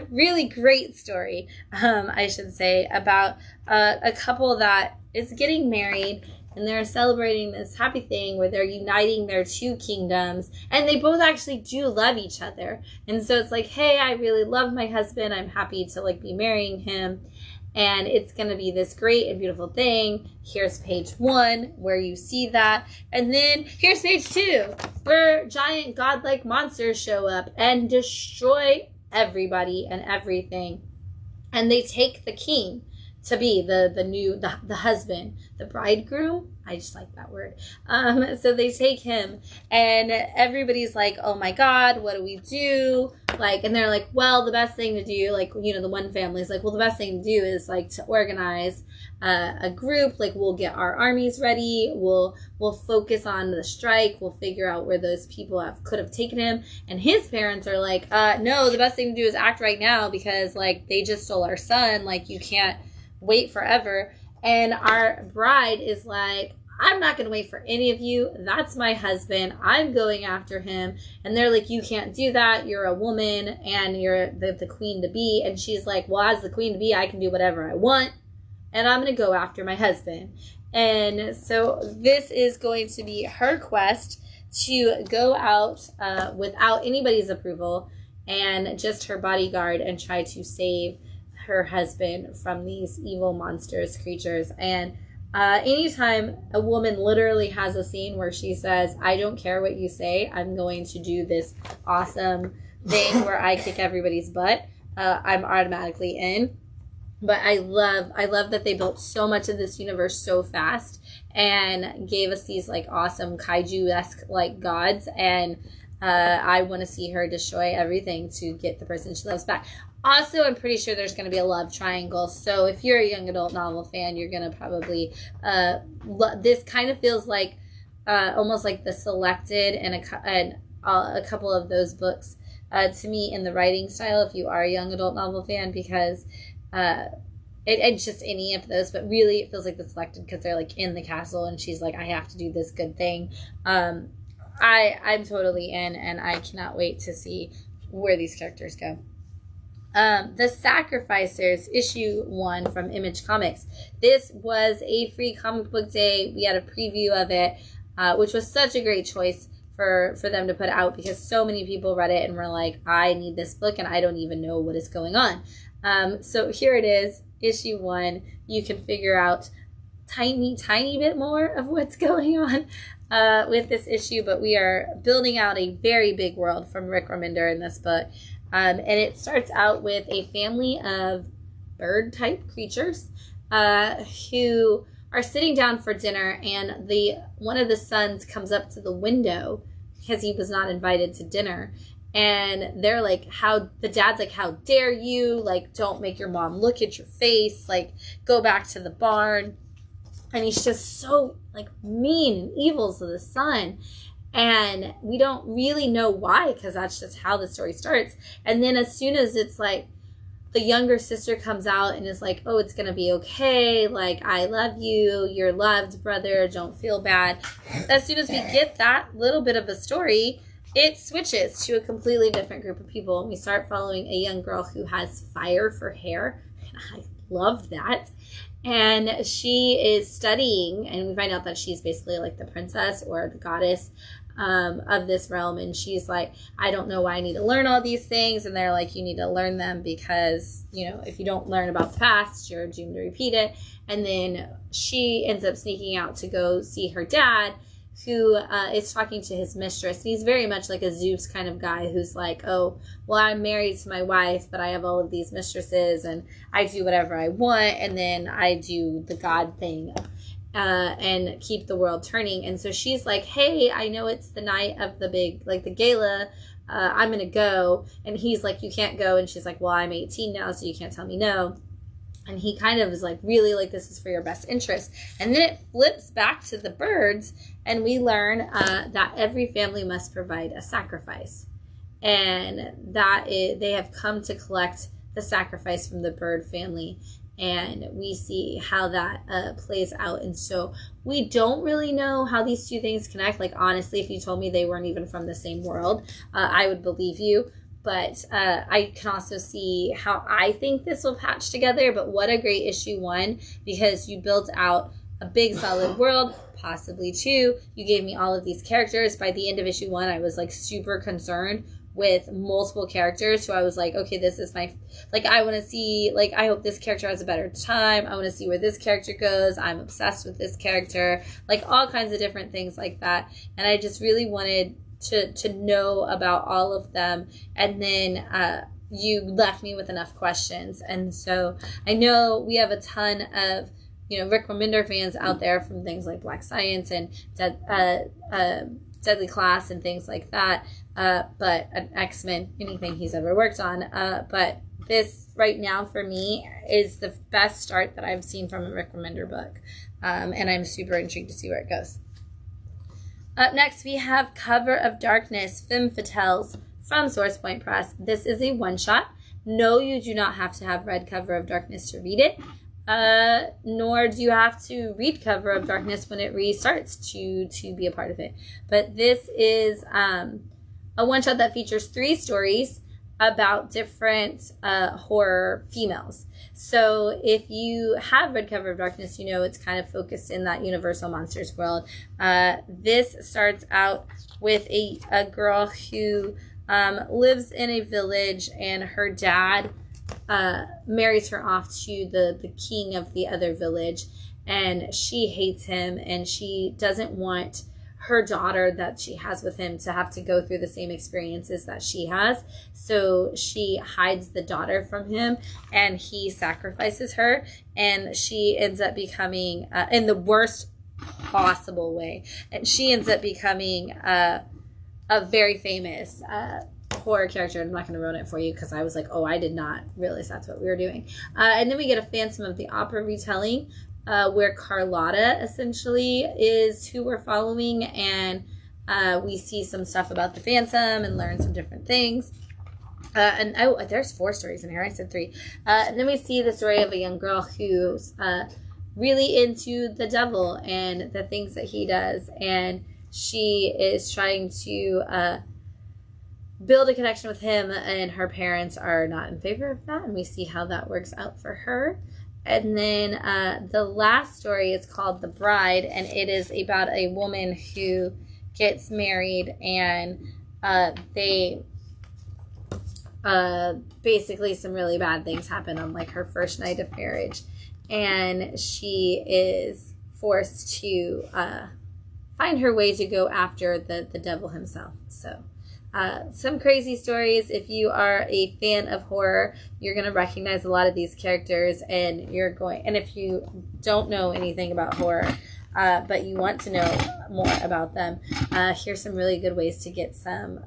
really great story, I should say, about a couple that is getting married, and they're celebrating this happy thing where they're uniting their 2 kingdoms, and they both actually do love each other. And so it's like, hey, I really love my husband. I'm happy to like be marrying him, and it's going to be this great and beautiful thing. Here's page 1 where you see that. And then here's page 2 where giant godlike monsters show up and destroy everybody and everything. And they take the king to be the husband, the bridegroom. I just like that word. So they take him, and everybody's like, oh my God, what do we do? Like, and they're like, well, the best thing to do, like, you know, the one family's like, well, the best thing to do is like to organize a group. Like, we'll get our armies ready. We'll focus on the strike. We'll figure out where those people could have taken him. And his parents are like, no, the best thing to do is act right now, because like they just stole our son. Like, you can't wait forever. And our bride is like, I'm not going to wait for any of you. That's my husband. I'm going after him. And they're like, you can't do that. You're a woman and you're the queen to be. And she's like, well, as the queen to be, I can do whatever I want. And I'm going to go after my husband. And so this is going to be her quest to go out without anybody's approval and just her bodyguard and try to save her husband from these evil monsters, creatures. And anytime a woman literally has a scene where she says, I don't care what you say, I'm going to do this awesome thing where I kick everybody's butt, I'm automatically in. But I love that they built so much of this universe so fast and gave us these like awesome kaiju-esque like gods, and I want to see her destroy everything to get the person she loves back. Also, I'm pretty sure there's going to be a love triangle. So if you're a young adult novel fan, you're going to probably... this kind of feels like almost like The Selected and a couple of those books to me in the writing style, if you are a young adult novel fan, because it's just any of those. But really, it feels like The Selected because they're like in the castle and she's like, I have to do this good thing. I'm totally in, and I cannot wait to see where these characters go. The Sacrificers, issue 1 from Image Comics. This was a free comic book day. We had a preview of it, which was such a great choice for them to put out because so many people read it and were like, I need this book and I don't even know what is going on. So here it is, issue 1. You can figure out tiny bit more of what's going on with this issue, but we are building out a very big world from Rick Remender in this book. And it starts out with a family of bird-type creatures who are sitting down for dinner, and one of the sons comes up to the window because he was not invited to dinner. And they're like, the dad's like, how dare you? Like, don't make your mom look at your face. Like, go back to the barn. And he's just so, like, mean and evil to the son. And we don't really know why, because that's just how the story starts. And then as soon as it's like the younger sister comes out and is like, oh, it's going to be okay. Like, I love you. You're loved, brother. Don't feel bad. As soon as we get that little bit of a story, it switches to a completely different group of people. And we start following a young girl who has fire for hair. And I love that. And she is studying, and we find out that she's basically like the princess or the goddess of this realm. And she's like, I don't know why I need to learn all these things. And they're like, you need to learn them because, you know, if you don't learn about the past, you're doomed to repeat it. And then she ends up sneaking out to go see her dad, who is talking to his mistress. And he's very much like a Zeus kind of guy who's like, oh, well, I'm married to my wife, but I have all of these mistresses and I do whatever I want. And then I do the God thing and keep the world turning. And so she's like, hey, I know it's the night of the big, like the gala. I'm going to go. And he's like, you can't go. And she's like, well, I'm 18 now, so you can't tell me no. And he kind of is like, really, like, this is for your best interest. And then it flips back to the birds, and we learn that every family must provide a sacrifice. And that they have come to collect the sacrifice from the bird family. And we see how that plays out. And so we don't really know how these two things connect. Like, honestly, if you told me they weren't even from the same world, I would believe you. But I can also see how I think this will patch together. But what a great issue 1, because you built out a big solid world, possibly 2. You gave me all of these characters. By the end of issue 1, I was like super concerned with multiple characters who I was like, okay, this is my, like, I want to see, like, I hope this character has a better time. I want to see where this character goes. I'm obsessed with this character, like all kinds of different things like that. And I just really wanted to know about all of them. And then you left me with enough questions. And so I know we have a ton of, Rick Remender fans out there from things like Black Science and Deadly Class and things like that. But an X-Men, anything he's ever worked on. But this right now for me is the best start that I've seen from a Rick Remender book. And I'm super intrigued to see where it goes. Up next, we have Cover of Darkness, Femme Fatales from Source Point Press. This is a one-shot. No, you do not have to have read Cover of Darkness to read it. Nor do you have to read Cover of Darkness when it restarts to be a part of it. But this is a one-shot that features 3 stories about different horror females. So if you have read Cover of Darkness, it's kind of focused in that Universal Monsters world. This starts out with a girl who lives in a village, and her dad marries her off to the king of the other village, and she hates him, and she doesn't want her daughter that she has with him to have to go through the same experiences that she has. So she hides the daughter from him, and he sacrifices her, and she ends up becoming, in the worst possible way, and she ends up becoming a very famous horror character. I'm not going to ruin it for you because I was like, oh, I did not realize that's what we were doing. And then we get a Phantom of the Opera retelling, where Carlotta essentially is who we're following, and we see some stuff about the Phantom and learn some different things. And there's 4 stories in here. I said 3. And then we see the story of a young girl who's really into the devil and the things that he does, and she is trying to build a connection with him, and her parents are not in favor of that, and we see how that works out for her. And then the last story is called The Bride, and it is about a woman who gets married, and they basically some really bad things happen on like her first night of marriage, and she is forced to find her way to go after the devil himself. So some crazy stories. If you are a fan of horror, you're going to recognize a lot of these characters, and if you don't know anything about horror, but you want to know more about them, here's some really good ways to get some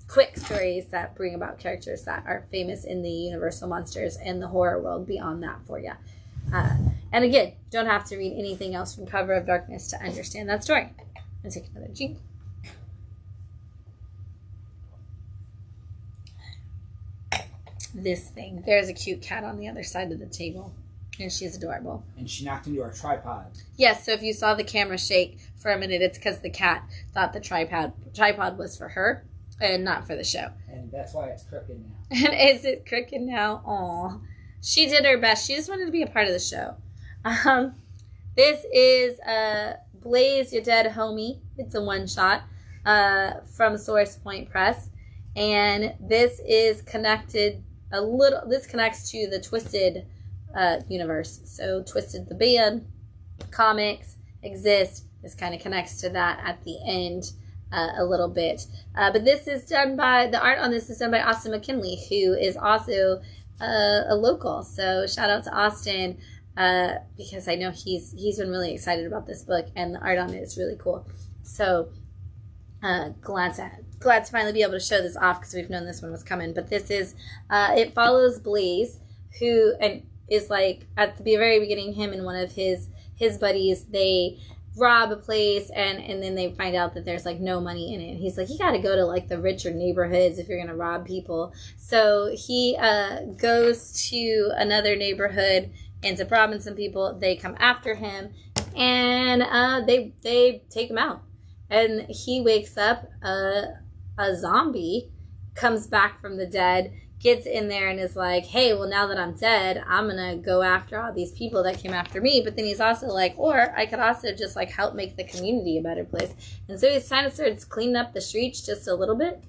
quick stories that bring about characters that are famous in the Universal Monsters and the horror world beyond that for you. And again, don't have to read anything else from Cover of Darkness to understand that story. I'm going to take another drink. This thing. There's a cute cat on the other side of the table, and she's adorable. And she knocked into our tripod. Yes, so if you saw the camera shake for a minute, it's because the cat thought the tripod was for her and not for the show. And that's why it's crooked now. And is it crooked now? Aw. She did her best. She just wanted to be a part of the show. This is Blaze Your Dead Homie. It's a one-shot from Source Point Press. And this is connected this connects to the Twisted universe. So Twisted the band, comics, exist. This kind of connects to that at the end a little bit. But this is done by, the art on this is done by Austin McKinley, who is also a local. So shout out to Austin, because I know he's been really excited about this book, and the art on it is really cool. So glad to finally be able to show this off, because we've known this one was coming. But this is it follows Blaze, who is like at the very beginning, him and one of his buddies, they rob a place, and then they find out that there's like no money in it. He's like, you got to go to like the richer neighborhoods if you're gonna rob people. So he goes to another neighborhood, ends up robbing some people. They come after him, and they take him out. And he wakes up, a zombie comes back from the dead, gets in there and is like, hey, well, now that I'm dead, I'm going to go after all these people that came after me. But then he's also like, or I could also just like help make the community a better place. And so he kind of starts cleaning up the streets just a little bit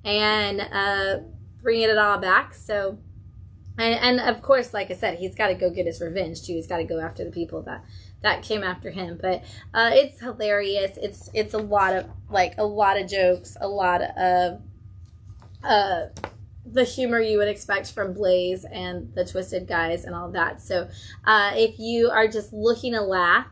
and bringing it all back. So, and of course, like I said, he's got to go get his revenge too. He's got to go after the people that came after him. But it's hilarious. It's a lot of jokes, a lot of the humor you would expect from Blaze and the Twisted Guys and all that. So if you are just looking to laugh,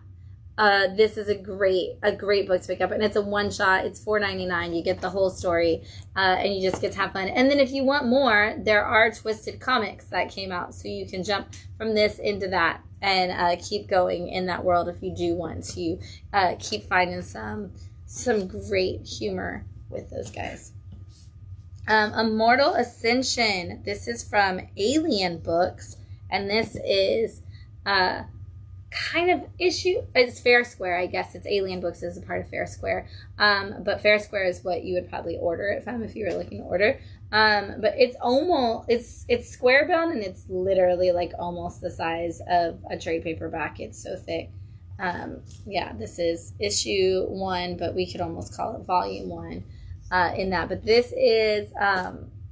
this is a great book to pick up, and it's a one shot. It's $4.99. You get the whole story, and you just get to have fun. And then if you want more, there are Twisted comics that came out, so you can jump from this into that and keep going in that world if you do want to keep finding some great humor with those guys. Immortal Ascension. This is from Alien Books, and this is kind of issue. It's Fair Square, I guess. It's Alien Books is a part of Fair Square, but Fair Square is what you would probably order it from if you were looking to order. But it's almost it's square bound, and it's literally like almost the size of a trade paperback. It's so thick. Yeah, this is issue 1, but we could almost call it volume 1 in that. But this is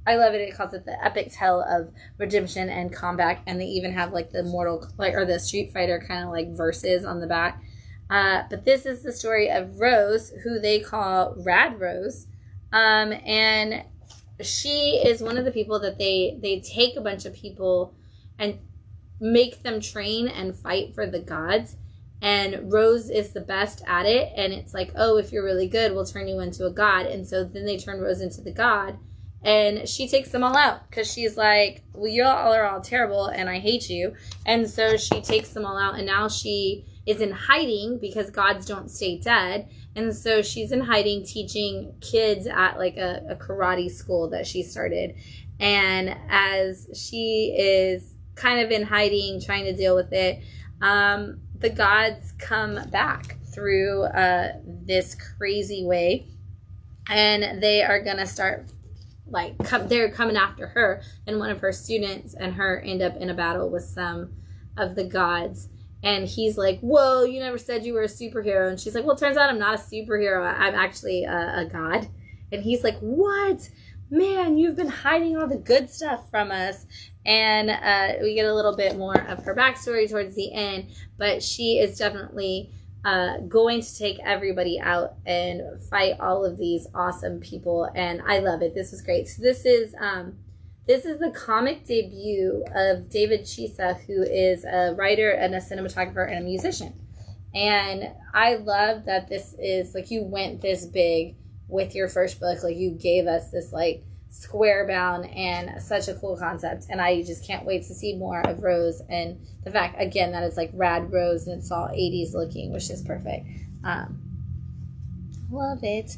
I love it. It calls it the epic tale of redemption and combat, and they even have like the the Street Fighter kind of like verses on the back. But this is the story of Rose, who they call Rad Rose, and she is one of the people that they take a bunch of people and make them train and fight for the gods. And Rose is the best at it, and it's like, oh, if you're really good, we'll turn you into a god. And so then they turn Rose into the god. And she takes them all out because she's like, well, you all are all terrible and I hate you. And so she takes them all out, and now she is in hiding because gods don't stay dead. And so she's in hiding teaching kids at like a karate school that she started. And as she is kind of in hiding, trying to deal with it, the gods come back through this crazy way. And they are going to start they're coming after her, and one of her students and her end up in a battle with some of the gods. And he's like, whoa, you never said you were a superhero. And she's like, well, it turns out I'm not a superhero. I'm actually a god. And he's like, what? Man, you've been hiding all the good stuff from us. And we get a little bit more of her backstory towards the end. But she is definitely going to take everybody out and fight all of these awesome people, and I love it. This is great. So this is the comic debut of David Chisa, who is a writer and a cinematographer and a musician. And I love that this is like, you went this big with your first book. Like, you gave us this like square bound and such a cool concept, and I just can't wait to see more of Rose, and the fact again that it's like Rad Rose and it's all 80s looking, which is perfect. Love it.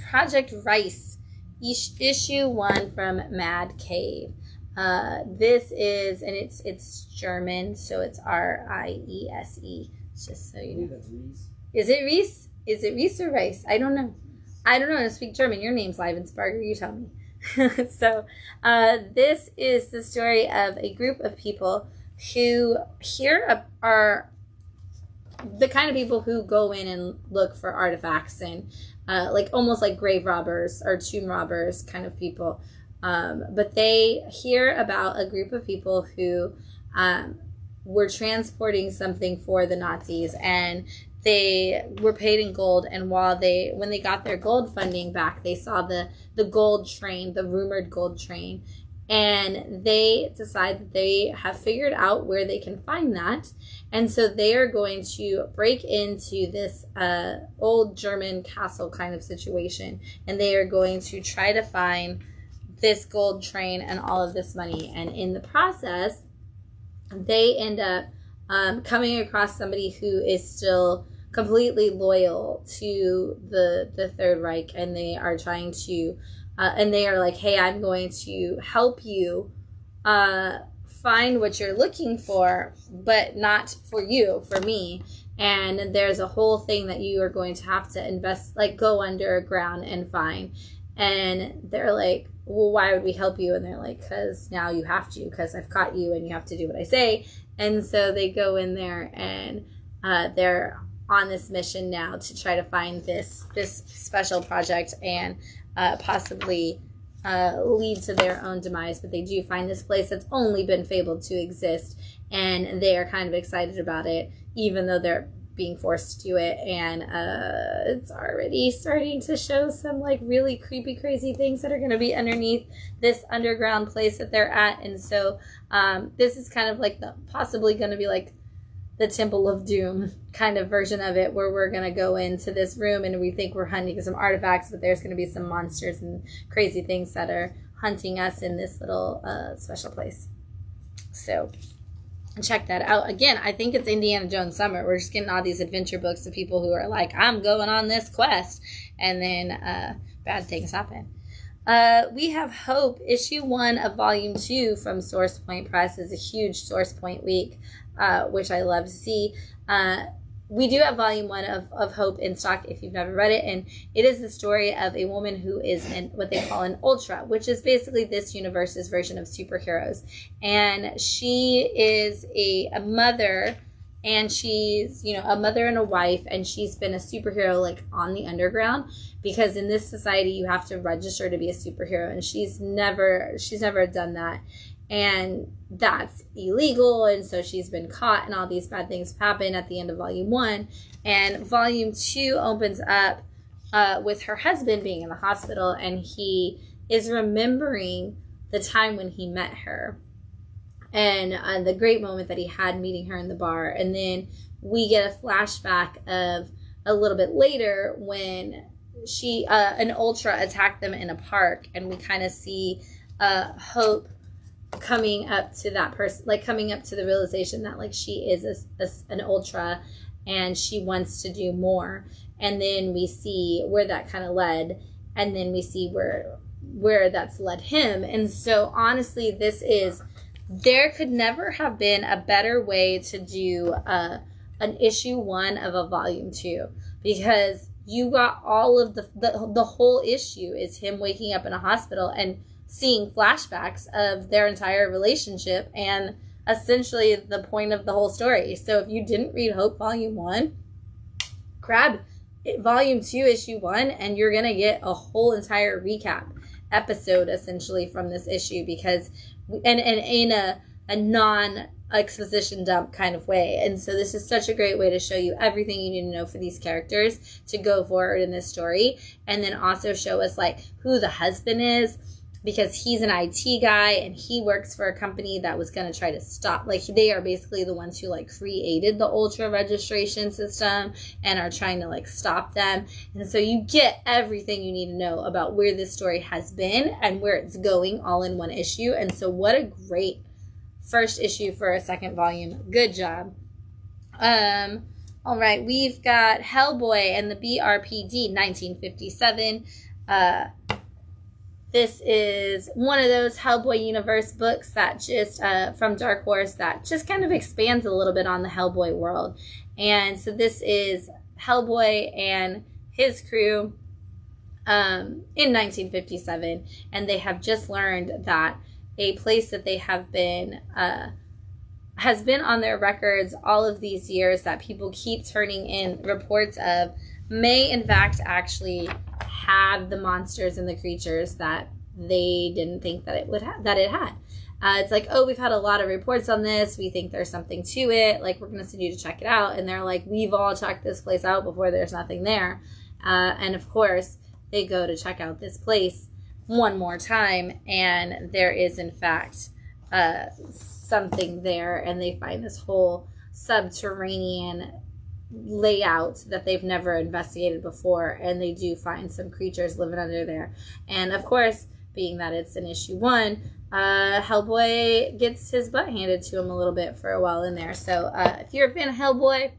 Project Rice, issue 1 from Madcave. This is, and it's German, so it's Riese, just so you know. Is it Reese? Is it Reese or Rice? I don't know. I don't speak German. Your name's Leibensberger. You tell me. So this is the story of a group of people who here are the kind of people who go in and look for artifacts and like almost like grave robbers or tomb robbers kind of people. But they hear about a group of people who were transporting something for the Nazis, and they were paid in gold, and when they got their gold funding back, they saw the gold train, the rumored gold train, and they decide that they have figured out where they can find that, and so they are going to break into this old German castle kind of situation, and they are going to try to find this gold train and all of this money, and in the process, they end up coming across somebody who is still completely loyal to the Third Reich, and they are trying to and they are like, hey, I'm going to help you find what you're looking for, but not for you, for me. And there's a whole thing that you are going to have to invest, like go underground and find. And they're like, well, why would we help you? And they're like, because now you have to, because I've caught you and you have to do what I say. And so they go in there, and they're on this mission now to try to find this special project and possibly lead to their own demise. But they do find this place that's only been fabled to exist, and they are kind of excited about it, even though they're being forced to do it, and it's already starting to show some like really creepy, crazy things that are going to be underneath this underground place that they're at. And so this is kind of like possibly going to be like the Temple of Doom kind of version of it, where we're going to go into this room and we think we're hunting some artifacts, but there's going to be some monsters and crazy things that are hunting us in this little special place. So check that out. Again, I think it's Indiana Jones summer. We're just getting all these adventure books of people who are like, I'm going on this quest, and then bad things happen. We have Hope, issue 1 of volume 2 from Source Point Press. Is a huge Source Point week, which I love to see. We do have volume 1 of Hope in stock if you've never read it, and it is the story of a woman who is what they call an ultra, which is basically this universe's version of superheroes. And she is a mother, and she's, a mother and a wife, and she's been a superhero like on the underground, because in this society you have to register to be a superhero, and she's never done that. And that's illegal, and so she's been caught, and all these bad things happen at the end of volume 1. And volume 2 opens up with her husband being in the hospital, and he is remembering the time when he met her and the great moment that he had meeting her in the bar. And then we get a flashback of a little bit later when an ultra attacked them in a park, and we kind of see Hope coming up to that person, like coming up to the realization that like she is an ultra and she wants to do more. And then we see where that kind of led, and then we see where that's led him. And so honestly, there could never have been a better way to do an issue 1 of a volume 2, because you got all of the whole issue is him waking up in a hospital and seeing flashbacks of their entire relationship, and essentially the point of the whole story. So if you didn't read Hope volume 1, grab volume 2 issue 1, and you're gonna get a whole entire recap episode essentially from this issue, because and in a non exposition dump kind of way. And so this is such a great way to show you everything you need to know for these characters to go forward in this story, and then also show us like who the husband is, because he's an IT guy and he works for a company that was going to try to stop, like they are basically the ones who like created the ultra registration system and are trying to like stop them. And so you get everything you need to know about where this story has been and where it's going all in one issue. And so what a great first issue for a second volume. Good job. All right, we've got Hellboy and the BRPD 1957. This is one of those Hellboy universe books that just, from Dark Horse, that just kind of expands a little bit on the Hellboy world. And so this is Hellboy and his crew in 1957. And they have just learned that a place that they have been, has been on their records all of these years that people keep turning in reports of, may in fact actually have the monsters and the creatures that they didn't think that it had. It's like, oh, we've had a lot of reports on this. We think there's something to it. Like, we're going to send you to check it out. And they're like, we've all checked this place out before. There's nothing there. And of course, they go to check out this place one more time, and there is in fact something there, and they find this whole subterranean layout that they've never investigated before, and they do find some creatures living under there. And of course, being that it's an issue 1, Hellboy gets his butt handed to him a little bit for a while in there. So if you're a fan of Hellboy,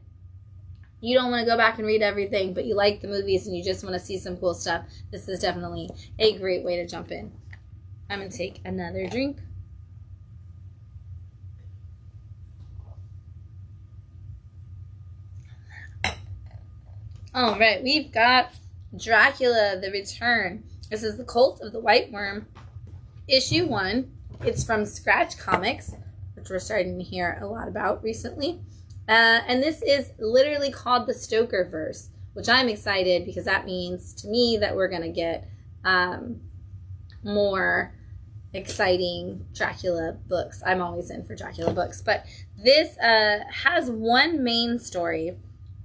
you don't want to go back and read everything, but you like the movies and you just want to see some cool stuff, this is definitely a great way to jump in. I'm going to take another drink. All right, we've got Dracula, The Return. This is The Cult of the White Worm, issue 1. It's from Scratch Comics, which we're starting to hear a lot about recently. And this is literally called the Stokerverse, which I'm excited because that means to me that we're going to get more exciting Dracula books. I'm always in for Dracula books. But this has one main story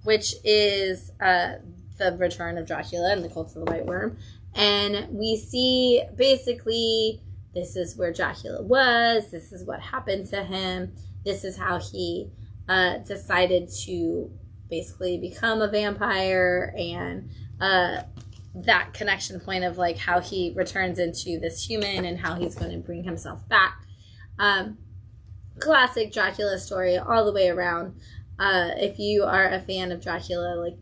which is the return of Dracula and the Cult of the White Worm. And we see basically this is where Dracula was. This is what happened to him. This is how he decided to basically become a vampire, and that connection point of like how he returns into this human and how he's going to bring himself back. Classic Dracula story all the way around. If you are a fan of Dracula, like,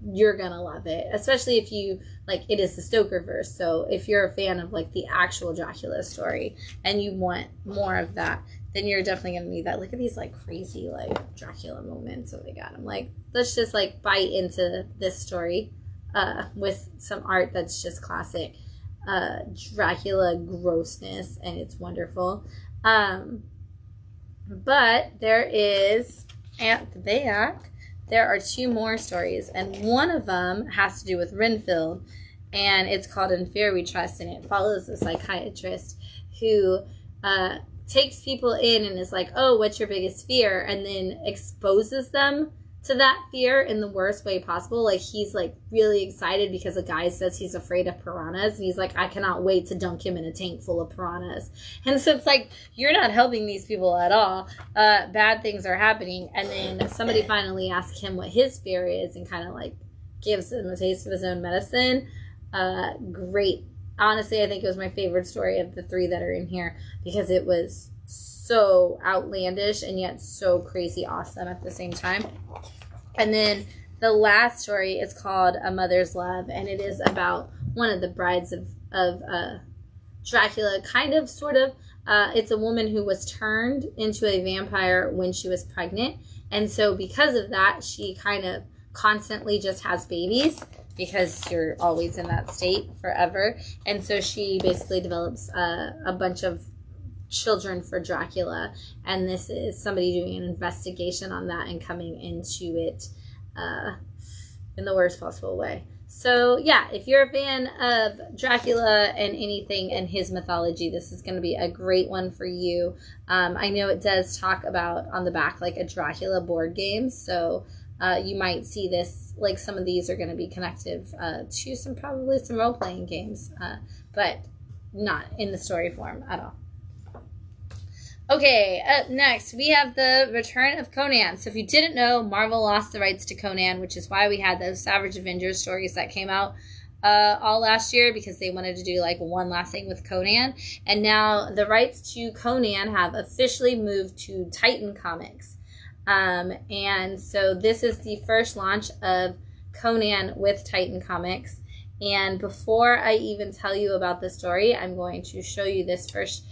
you're gonna love it, especially if you like, it is the Stokerverse. So if you're a fan of like the actual Dracula story and you want more of that, then you're definitely gonna need that. Look at these like crazy like Dracula moments that they got. I'm like, let's just like bite into this story with some art that's just classic Dracula grossness, and it's wonderful. But there is, at the back, there are 2 more stories, and one of them has to do with Renfield, and it's called In Fear We Trust, and it follows a psychiatrist who takes people in and is like, oh, what's your biggest fear? And then exposes them to that fear in the worst way possible. Like, he's like really excited because a guy says he's afraid of piranhas, and he's like, I cannot wait to dunk him in a tank full of piranhas. And so it's like, you're not helping these people at all. Bad things are happening. And then somebody finally asks him what his fear is and kind of like gives him a taste of his own medicine. Great. Honestly, I think it was my favorite story of the 3 that are in here, because it was so outlandish and yet so crazy awesome at the same time. And then the last story is called A Mother's Love, and it is about one of the brides of Dracula, kind of, sort of. It's a woman who was turned into a vampire when she was pregnant, and so because of that, she kind of constantly just has babies, because you're always in that state forever. And so she basically develops a bunch of children for Dracula, and this is somebody doing an investigation on that and coming into it in the worst possible way. So yeah, if you're a fan of Dracula and anything in his mythology, this is going to be a great one for you. I know it does talk about on the back like a Dracula board game, so you might see this, like some of these are going to be connected to probably some role-playing games, but not in the story form at all. Okay, up next, we have the return of Conan. So if you didn't know, Marvel lost the rights to Conan, which is why we had those Savage Avengers stories that came out all last year, because they wanted to do like one last thing with Conan. And now the rights to Conan have officially moved to Titan Comix. And so this is the first launch of Conan with Titan Comix. And before I even tell you about the story, I'm going to show you this first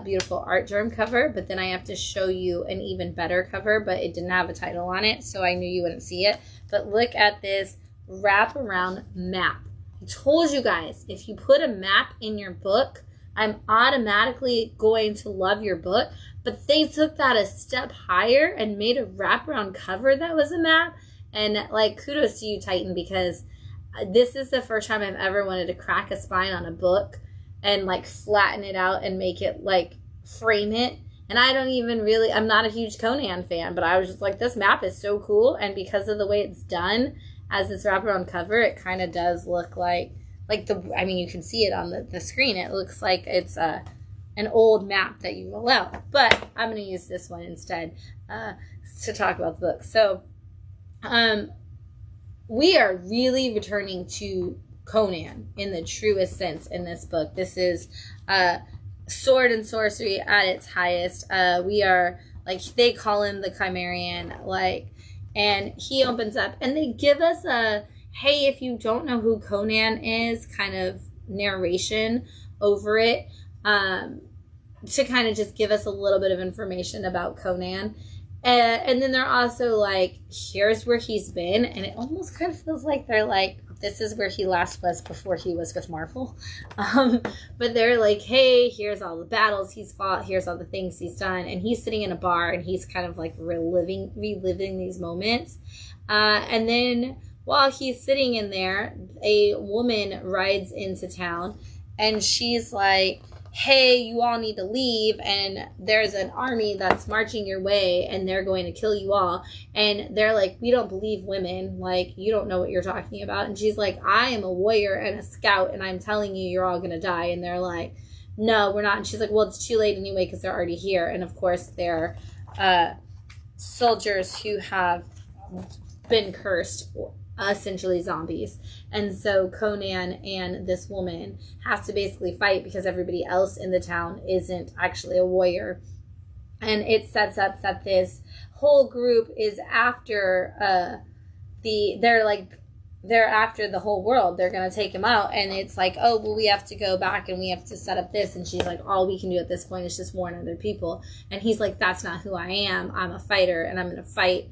beautiful art germ cover, but then I have to show you an even better cover, but it didn't have a title on it, so I knew you wouldn't see it. But look at this wraparound map. I told you guys, if you put a map in your book, I'm automatically going to love your book. But they took that a step higher and made a wraparound cover that was a map. And like, kudos to you, Titan, because this is the first time I've ever wanted to crack a spine on a book and like flatten it out and make it like frame it. And I don't even really, I'm not a huge Conan fan, but I was just like, this map is so cool. And because of the way it's done as this wraparound cover, it kind of does look like I mean, you can see it on the screen. It looks like it's an old map that you roll out. But I'm going to use this one instead to talk about the book. So, we are really returning to Conan in the truest sense in this book. This is sword and sorcery at its highest. We are, like, they call him the Chimerian, like, and he opens up and they give us a, hey, if you don't know who Conan is, kind of narration over it, to kind of just give us a little bit of information about Conan. And then they're also like, here's where he's been. And it almost kind of feels like they're like, this is where he last was before he was with Marvel. But they're like, hey, here's all the battles he's fought. Here's all the things he's done. And he's sitting in a bar and he's kind of like reliving these moments. And then while he's sitting in there, a woman rides into town and she's like, hey, you all need to leave, and there's an army that's marching your way, and they're going to kill you all. And they're like, we don't believe women. Like, you don't know what you're talking about. And she's like, I am a warrior and a scout, and I'm telling you, you're all going to die. And they're like, no, we're not. And she's like, well, it's too late anyway because they're already here. And, of course, they're soldiers who have been cursed, essentially zombies. And so Conan and this woman have to basically fight because everybody else in the town isn't actually a warrior. And it sets up that this whole group is after they're after the whole world. They're going to take him out. And it's like, oh, well, we have to go back and we have to set up this. And she's like, all we can do at this point is just warn other people. And he's like, that's not who I am. I'm a fighter, and I'm going to fight,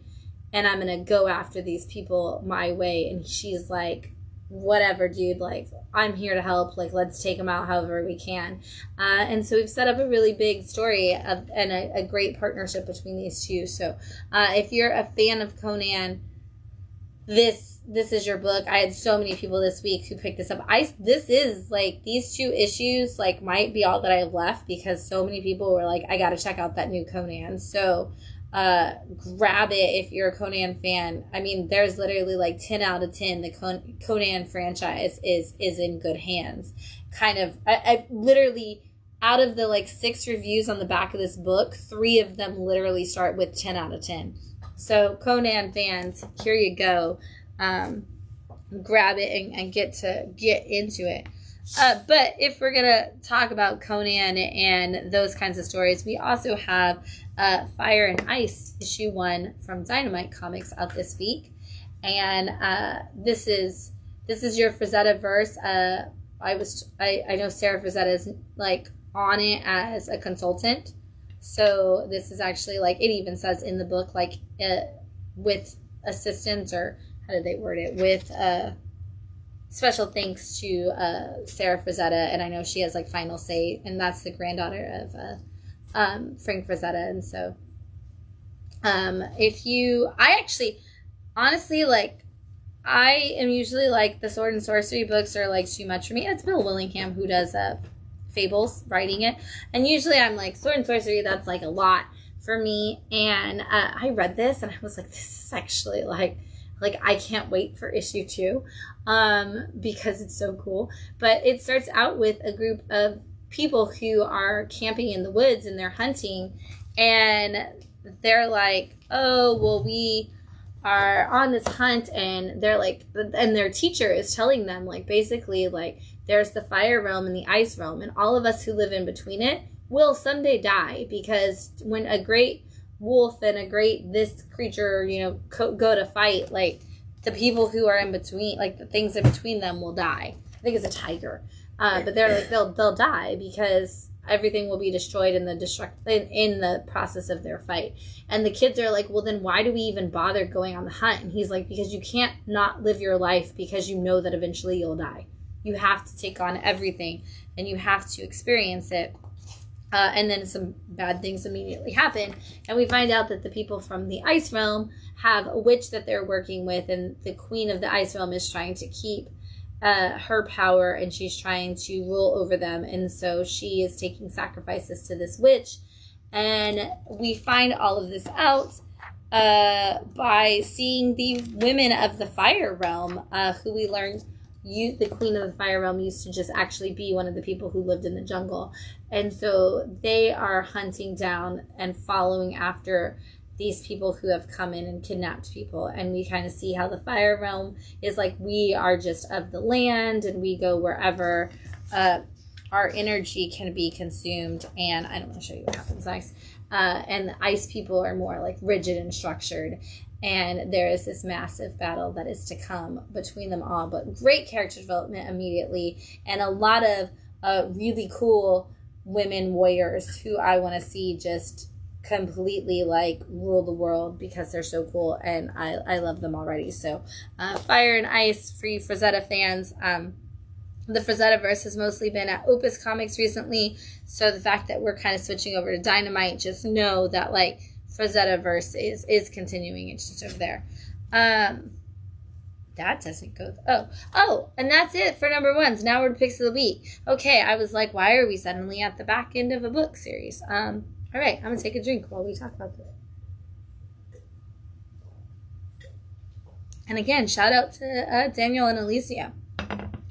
and I'm going to go after these people my way. And she's like, whatever, dude, like, I'm here to help. Like, let's take them out however we can. And so we've set up a really big story and a great partnership between these two. So if you're a fan of Conan, this is your book. I had so many people this week who picked this up. This is like, these 2 issues like might be all that I left because so many people were like, I got to check out that new Conan. So grab it if you're a Conan fan. I mean, there's literally like 10 out of 10. The Conan franchise is in good hands. Kind of, I literally, out of the like 6 reviews on the back of this book, 3 of them literally start with 10 out of 10. So Conan fans, here you go. Grab it and get into it. But if we're going to talk about Conan and those kinds of stories, we also have Fire and Ice, issue 1 from Dynamite Comics out this week. And this is your Frazetta verse. I know Sarah Frazetta is like on it as a consultant. So this is actually like, it even says in the book, like with assistance, or how did they word it? With special thanks to Sarah Frazetta, and I know she has like final say, and that's the granddaughter of Frank Frazetta. And so honestly, like, I am usually like, the sword and sorcery books are like too much for me. It's Bill Willingham who does Fables, writing it, and usually I'm like, sword and sorcery, that's like a lot for me. And I read this and I was like, this is actually like I can't wait for issue 2 because it's so cool. But it starts out with a group of people who are camping in the woods and they're hunting, and they're like, oh, well, we are on this hunt, and they're like, and their teacher is telling them, like, basically, like, there's the fire realm and the ice realm, and all of us who live in between it will someday die, because when a great wolf and a great this creature, you know, go to fight, like, the people who are in between, like, the things in between them will die. I think it's a tiger. But they're like, they'll die because everything will be destroyed in the process of their fight. And the kids are like, well, then why do we even bother going on the hunt? And he's like, because you can't not live your life because you know that eventually you'll die. You have to take on everything and you have to experience it. And then some bad things immediately happen. And we find out that the people from the ice realm have a witch that they're working with, and the queen of the ice realm is trying to keep her power, and she's trying to rule over them. And so she is taking sacrifices to this witch. And we find all of this out by seeing the women of the fire realm, who we learned the queen of the fire realm used to just actually be one of the people who lived in the jungle. And so they are hunting down and following after these people who have come in and kidnapped people. And we kind of see how the fire realm is like, we are just of the land and we go wherever our energy can be consumed. And I don't want to show you what happens next. And the ice people are more like rigid and structured. And there is this massive battle that is to come between them all. But great character development immediately. And a lot of really cool women warriors who I want to see just completely like rule the world because they're so cool. And I love them already. So Fire and Ice, free Frazetta fans. The Frazetta-verse has mostly been at Opus Comics recently. So the fact that we're kind of switching over to Dynamite, just know that like Frazetta-verse is continuing. It's just over there. That doesn't go. And that's it for number ones. Now we're to picks of the week. Okay, I was like, why are we suddenly at the back end of a book series? All right, I'm gonna take a drink while we talk about this. And again, shout out to Daniel and Alicia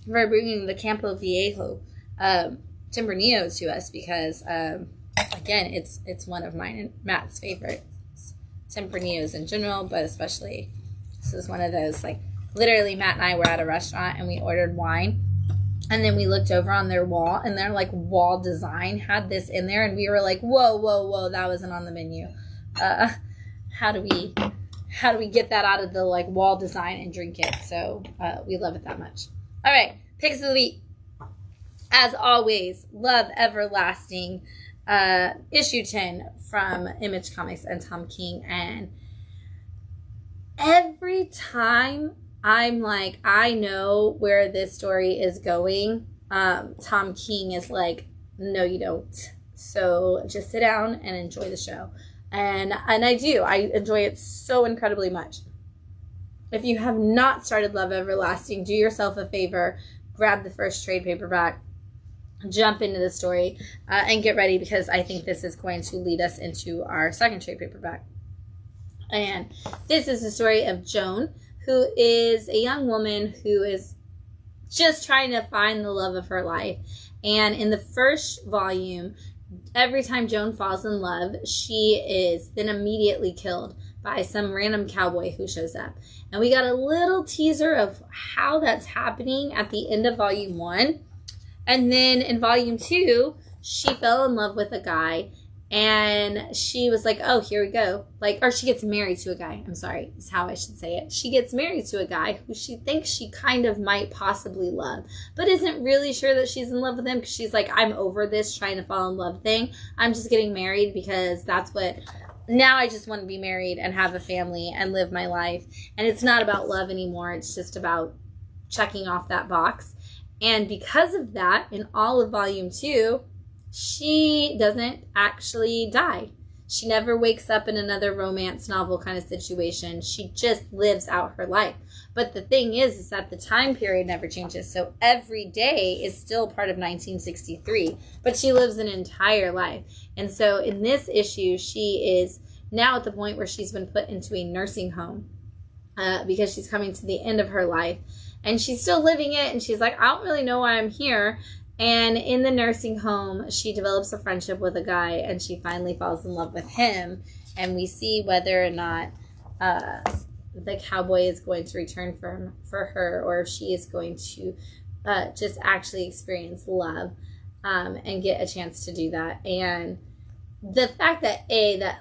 for bringing the Campo Viejo Tempranillo to us because, again, it's one of mine and Matt's favorites. Tempranillos in general, but especially this is one of those, like, literally Matt and I were at a restaurant and we ordered wine. And then we looked over on their wall and their, like, wall design had this in there. And we were like, whoa, that wasn't on the menu. How do we get that out of the, like, wall design and drink it? So we love it that much. All right, picks of the week. As always, Love Everlasting, issue 10 from Image Comics and Tom King. And every time I'm like, I know where this story is going, Tom King is like, no, you don't. So just sit down and enjoy the show. And I do. I enjoy it so incredibly much. If you have not started Love Everlasting, do yourself a favor. Grab the first trade paperback. Jump into the story. And get ready because I think this is going to lead us into our second trade paperback. And this is the story of Joan, who is a young woman who is just trying to find the love of her life. And in the first volume, every time Joan falls in love, she is then immediately killed by some random cowboy who shows up. And we got a little teaser of how that's happening at the end of volume 1. And then in volume 2, she fell in love with a guy. And she was like, oh, here we go. Like, or she gets married to a guy. I'm sorry, is how I should say it. She gets married to a guy who she thinks she kind of might possibly love, but isn't really sure that she's in love with him because she's like, I'm over this trying to fall in love thing. I'm just getting married because that's what, now I just want to be married and have a family and live my life. And it's not about love anymore. It's just about checking off that box. And because of that, in all of volume 2, she doesn't actually die. She never wakes up in another romance novel kind of situation. She just lives out her life. But the thing is that the time period never changes. So every day is still part of 1963. But she lives an entire life. And so in this issue, she is now at the point where she's been put into a nursing home because she's coming to the end of her life. And she's still living it. And she's like, I don't really know why I'm here. And in the nursing home, she develops a friendship with a guy, and she finally falls in love with him. And we see whether or not the cowboy is going to return for her, or if she is going to just actually experience love and get a chance to do that. And the fact that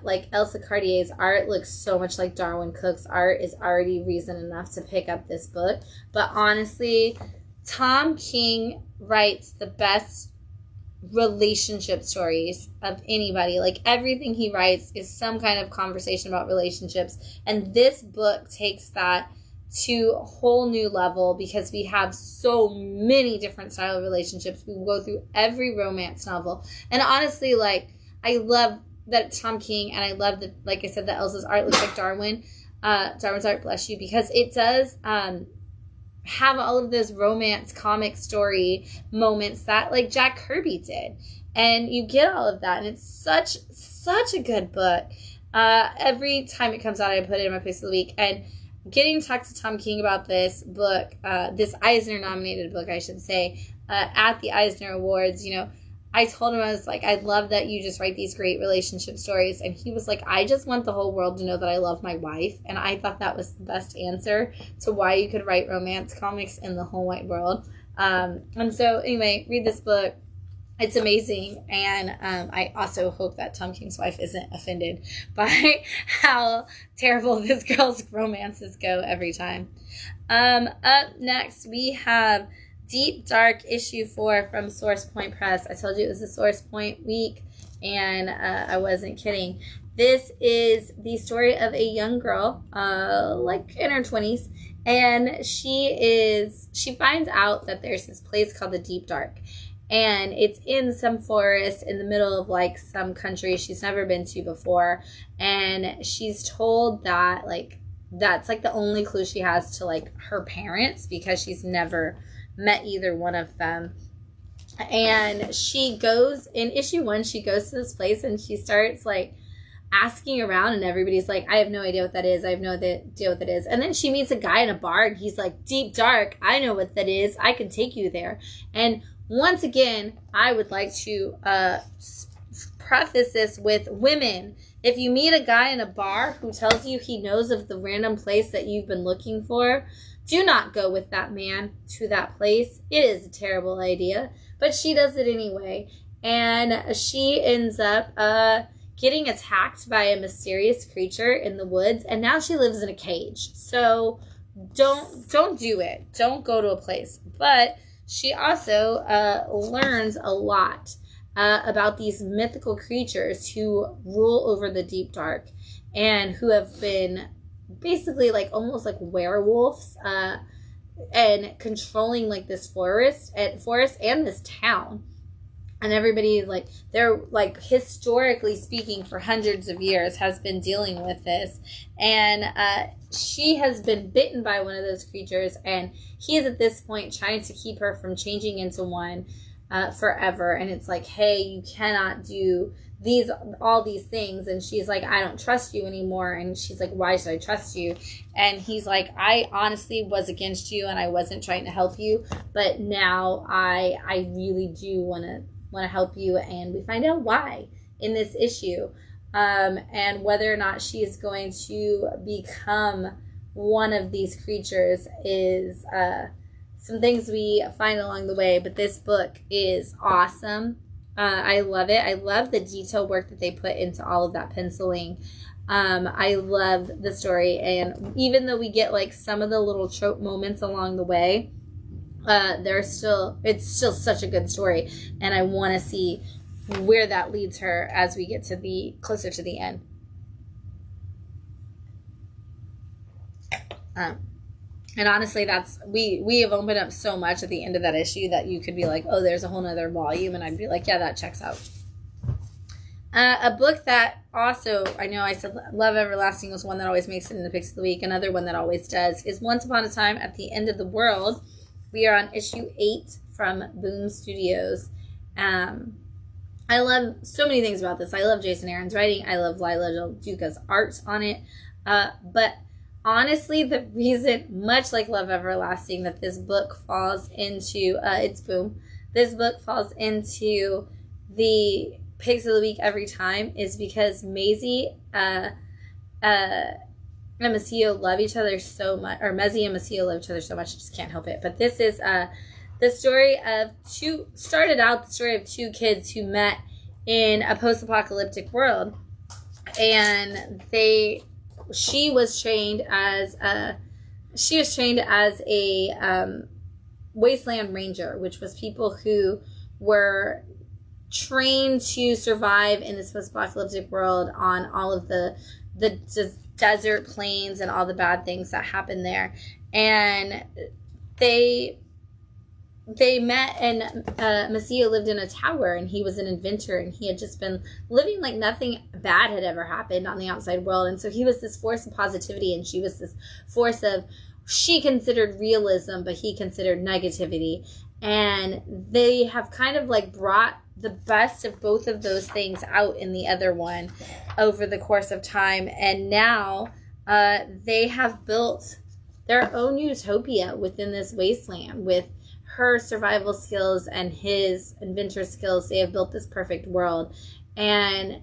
like Elsa Cartier's art looks so much like Darwin Cook's art is already reason enough to pick up this book. But honestly, Tom King writes the best relationship stories of anybody. Like, everything he writes is some kind of conversation about relationships, and this book takes that to a whole new level because we have so many different style of relationships. We go through every romance novel, and honestly, like, I love that Tom King, and I love that, like I said, that Elsa's art looks like Darwin's art, bless you, because it does have all of those romance comic story moments that, like, Jack Kirby did. And you get all of that, and it's such a good book. Every time it comes out, I put it in my place of the week. And getting to talk to Tom King about this book, this Eisner-nominated book, I should say, at the Eisner Awards, you know, I told him, I was like, I love that you just write these great relationship stories. And he was like, I just want the whole world to know that I love my wife. And I thought that was the best answer to why you could write romance comics in the whole wide world. And so anyway, read this book. It's amazing. And I also hope that Tom King's wife isn't offended by how terrible this girl's romances go every time. Up next, we have Deep Dark issue 4 from Source Point Press. I told you it was a Source Point week, and I wasn't kidding. This is the story of a young girl, like in her 20s, and she finds out that there's this place called the Deep Dark, and it's in some forest in the middle of, like, some country she's never been to before, and she's told that, like, that's like the only clue she has to like her parents, because she's never met either one of them. And she goes in issue 1, she goes to this place and she starts like asking around, and everybody's like, I have no idea what that is. I have no idea what that is. And then she meets a guy in a bar and he's like, deep dark, I know what that is. I can take you there. And once again, I would like to preface this with women. If you meet a guy in a bar who tells you he knows of the random place that you've been looking for, do not go with that man to that place. It is a terrible idea. But she does it anyway. And she ends up getting attacked by a mysterious creature in the woods. And now she lives in a cage. So don't do it. Don't go to a place. But she also learns a lot about these mythical creatures who rule over the deep dark and who have been basically like almost like werewolves and controlling like this forest and this town. And everybody is like, they're like historically speaking for hundreds of years has been dealing with this. And she has been bitten by one of those creatures, and he is at this point trying to keep her from changing into one forever. And it's like, hey, you cannot do all these things. And she's like, I don't trust you anymore. And she's like, why should I trust you? And he's like, I honestly was against you and I wasn't trying to help you, but now I really do want to help you. And we find out why in this issue, and whether or not she is going to become one of these creatures is some things we find along the way. But this book is awesome. I love it. I love the detail work that they put into all of that penciling. I love the story. And even though we get like some of the little trope moments along the way, it's still such a good story. And I want to see where that leads her as we get to closer to the end. And honestly, we have opened up so much at the end of that issue that you could be like, oh, there's a whole nother volume. And I'd be like, yeah, that checks out. A book that also, I know I said Love Everlasting was one that always makes it in the picks of the week. Another one that always does is Once Upon a Time at the End of the World. We are on issue 8 from Boom Studios. I love so many things about this. I love Jason Aaron's writing. I love Lila Del Duca's art on it. But honestly, the reason, much like Love Everlasting, that this book falls into, it's Boom, this book falls into the picks of the week every time is because Maisie and Masio love each other so much, or Mezzi and Masio love each other so much, I just can't help it. But this is the story of two kids who met in a post-apocalyptic world, and she was trained as a wasteland ranger, which was people who were trained to survive in this post-apocalyptic world on all of the desert plains and all the bad things that happen there. And they met, and Masio lived in a tower, and he was an inventor, and he had just been living like nothing bad had ever happened on the outside world. And so he was this force of positivity, and she was this force of, she considered realism, but he considered negativity. And they have kind of like brought the best of both of those things out in the other one over the course of time. And now they have built their own utopia within this wasteland with her survival skills and his inventor skills. They have built this perfect world, and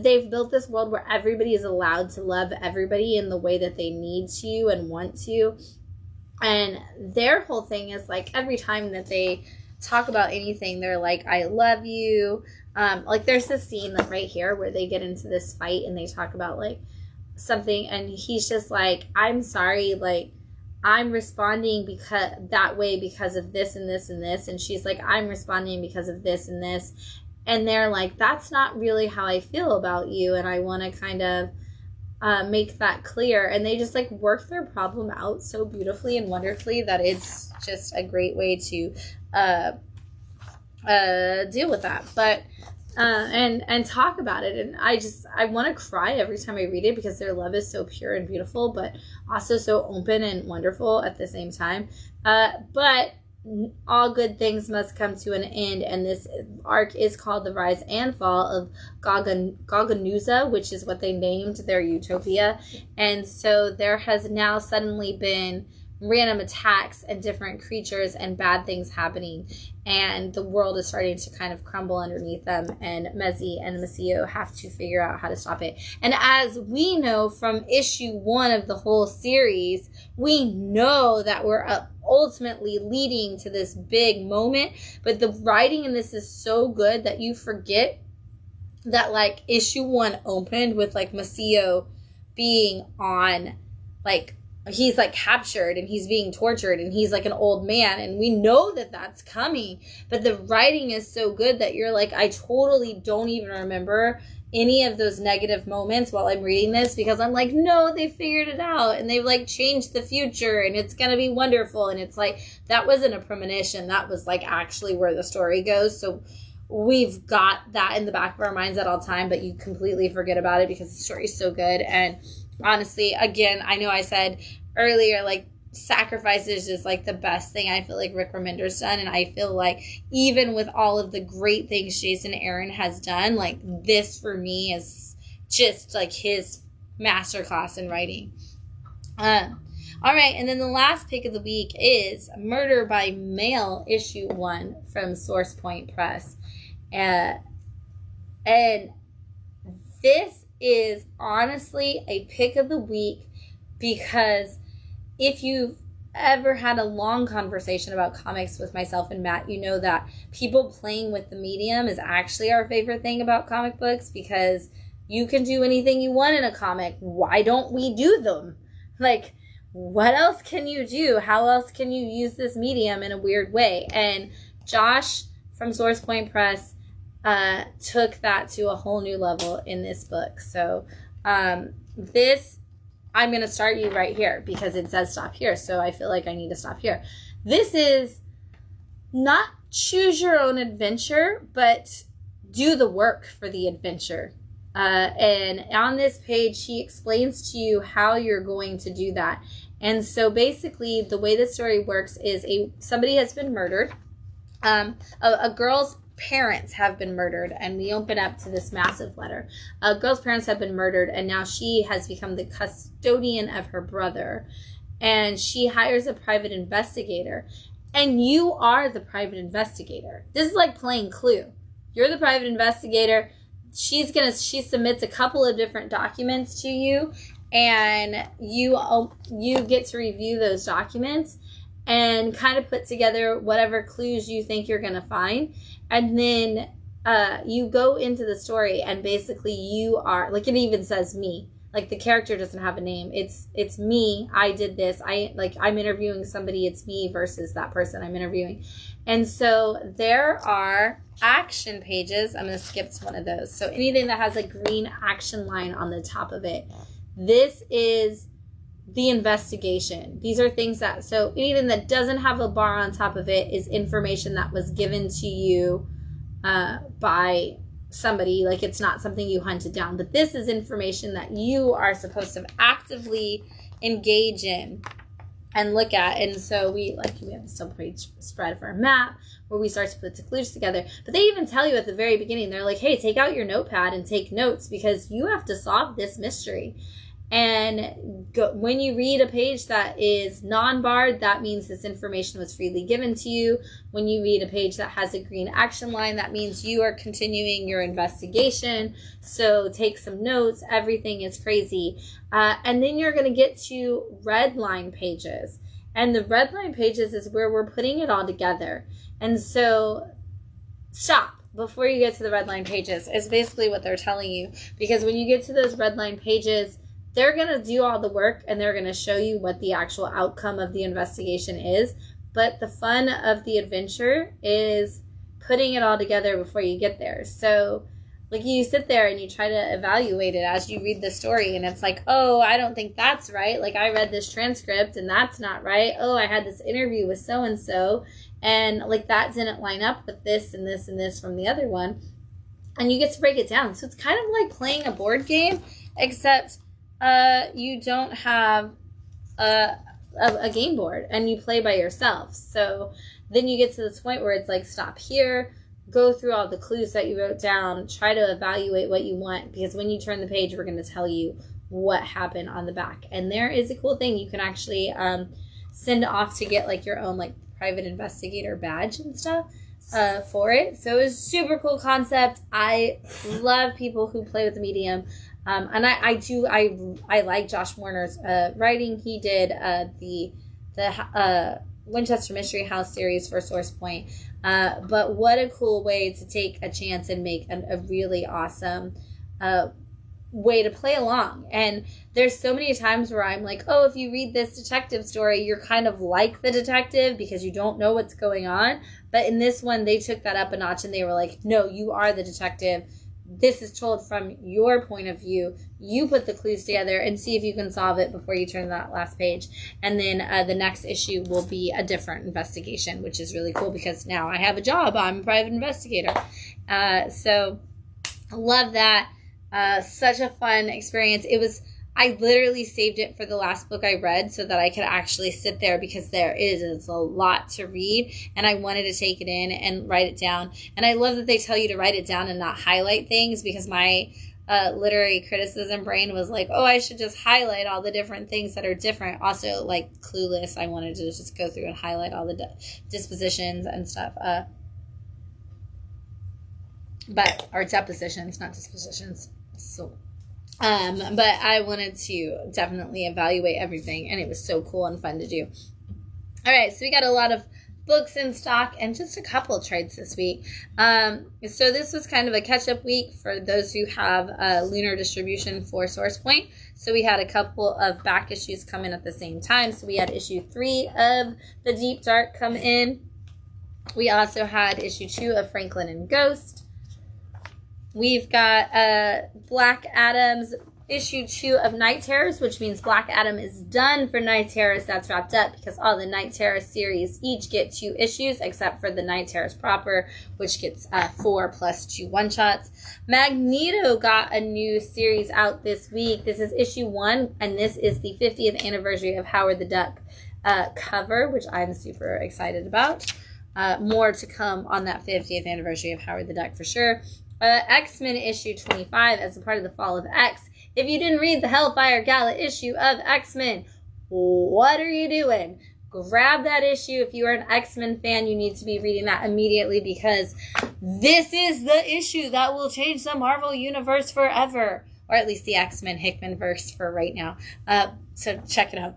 they've built this world where everybody is allowed to love everybody in the way that they need to and want to. And their whole thing is like, every time that they talk about anything, they're like, I love you. Like there's this scene like right here where they get into this fight and they talk about like something, and he's just like, I'm sorry, like I'm responding because of this and this and this. And she's like, I'm responding because of this and this. And they're like, that's not really how I feel about you, and I want to kind of make that clear. And they just like work their problem out so beautifully and wonderfully that it's just a great way to deal with that. But and talk about it. And I want to cry every time I read it because their love is so pure and beautiful, but also so open and wonderful at the same time. But all good things must come to an end, and this arc is called The Rise and Fall of Gaganuza, which is what they named their utopia. And so there has now suddenly been random attacks and different creatures and bad things happening, and the world is starting to kind of crumble underneath them, and Mezzi and Masio have to figure out how to stop it. And as we know from issue 1 of the whole series, we know that we're ultimately leading to this big moment, but the writing in this is so good that you forget that, like, issue 1 opened with, like, Masio being on, like, he's like captured and he's being tortured and he's like an old man, and we know that that's coming, but the writing is so good that you're like, I totally don't even remember any of those negative moments while I'm reading this, because I'm like, no, they figured it out and they've like changed the future and it's gonna be wonderful. And it's like, that wasn't a premonition, that was like actually where the story goes. So we've got that in the back of our minds at all time, but you completely forget about it because the story's so good. And honestly, again, I know I said earlier, like, sacrifice is just like the best thing I feel like Rick Remender's done, and I feel like even with all of the great things Jason Aaron has done, like, this for me is just like his masterclass in writing. All right, and then the last pick of the week is Murder by Mail issue 1 from Source Point Press, and this is honestly a pick of the week because if you've ever had a long conversation about comics with myself and Matt, you know that people playing with the medium is actually our favorite thing about comic books, because you can do anything you want in a comic. Why don't we do them? Like, what else can you do? How else can you use this medium in a weird way? And Josh from Source Point Press took that to a whole new level in this book. So this, I'm going to start you right here because it says stop here. So I feel like I need to stop here. This is not choose your own adventure, but do the work for the adventure. And on this page, he explains to you how you're going to do that. And so basically the way the story works is somebody has been murdered. A girl's parents have been murdered, and we open up to this massive letter. A girl's parents have been murdered, and now she has become the custodian of her brother, and she hires a private investigator, and you are the private investigator. This is like playing Clue. You're the private investigator. She submits a couple of different documents to you, and you get to review those documents and kind of put together whatever clues you think you're going to find. And then you go into the story, and basically you are, like, it even says me. Like, the character doesn't have a name. It's me. I did this. I'm interviewing somebody. It's me versus that person I'm interviewing. And so there are action pages. I'm going to skip to one of those. So anything that has a green action line on the top of it, this is the investigation. These are things so anything that doesn't have a bar on top of it is information that was given to you by somebody. Like, it's not something you hunted down, but this is information that you are supposed to actively engage in and look at. And so we have a still page spread for a map where we start to put the clues together. But they even tell you at the very beginning, they're like, hey, take out your notepad and take notes because you have to solve this mystery. And when you read a page that is non-barred, that means this information was freely given to you. When you read a page that has a green action line, that means you are continuing your investigation. So take some notes. Everything is crazy. And then you're going to get to red line pages. And the red line pages is where we're putting it all together. And so stop before you get to the red line pages is basically what they're telling you. Because when you get to those red line pages, they're going to do all the work and they're going to show you what the actual outcome of the investigation is. But the fun of the adventure is putting it all together before you get there. So, like, you sit there and you try to evaluate it as you read the story, and it's like, oh, I don't think that's right. Like, I read this transcript and that's not right. Oh, I had this interview with so-and-so, and like, that didn't line up with this and this and this from the other one. and you get to break it down. So it's kind of like playing a board game, except you don't have a game board and you play by yourself. So then you get to this point where it's like, stop here, go through all the clues that you wrote down, try to evaluate what you want, because when you turn the page, we're going to tell you what happened on the back. And there is a cool thing. You can actually send off to get like your own like private investigator badge and stuff for it. So it's a super cool concept. I love people who play with the medium. And I like Josh Warner's writing. He did the Winchester Mystery House series for Source Point. But what a cool way to take a chance and make a really awesome way to play along. And there's so many times where I'm like, oh, if you read this detective story, you're kind of like the detective because you don't know what's going on. But in this one, they took that up a notch and they were like, no, you are the detective. This is told from your point of view. You put the clues together and see if you can solve it before you turn that last page. And then the next issue will be a different investigation, which is really cool because now I have a job. I'm a private investigator. So I love that. Such a fun experience. I literally saved it for the last book I read so that I could actually sit there because there is a lot to read and I wanted to take it in and write it down. And I love that they tell you to write it down and not highlight things because my literary criticism brain was like, oh, I should just highlight all the different things that are different. Also, like Clueless, I wanted to just go through and highlight all the dispositions and stuff. Or depositions, not dispositions. So... but I wanted to definitely evaluate everything, and it was so cool and fun to do. All right, so we got a lot of books in stock and just a couple of trades this week. So this was kind of a catch-up week for those who have lunar distribution for Source Point. So we had a couple of back issues come in at the same time. So we had issue 3 of The Deep Dark come in. We also had issue 2 of Franklin and Ghost. We've got Black Adam's issue 2 of Night Terrors, which means Black Adam is done for Night Terrors. That's wrapped up because all the Night Terrors series each get 2 issues, except for the Night Terrors proper, which gets 4 plus 2 one-shots. Magneto got a new series out this week. This is issue 1, and this is the 50th anniversary of Howard the Duck cover, which I'm super excited about. More to come on that 50th anniversary of Howard the Duck for sure. X-Men issue 25 as a part of the Fall of X. If you didn't read the Hellfire Gala issue of X-Men, what are you doing? Grab that issue. If you are an X-Men fan, you need to be reading that immediately because this is the issue that will change the Marvel Universe forever. Or at least the X-Men Hickman verse for right now. So check it out.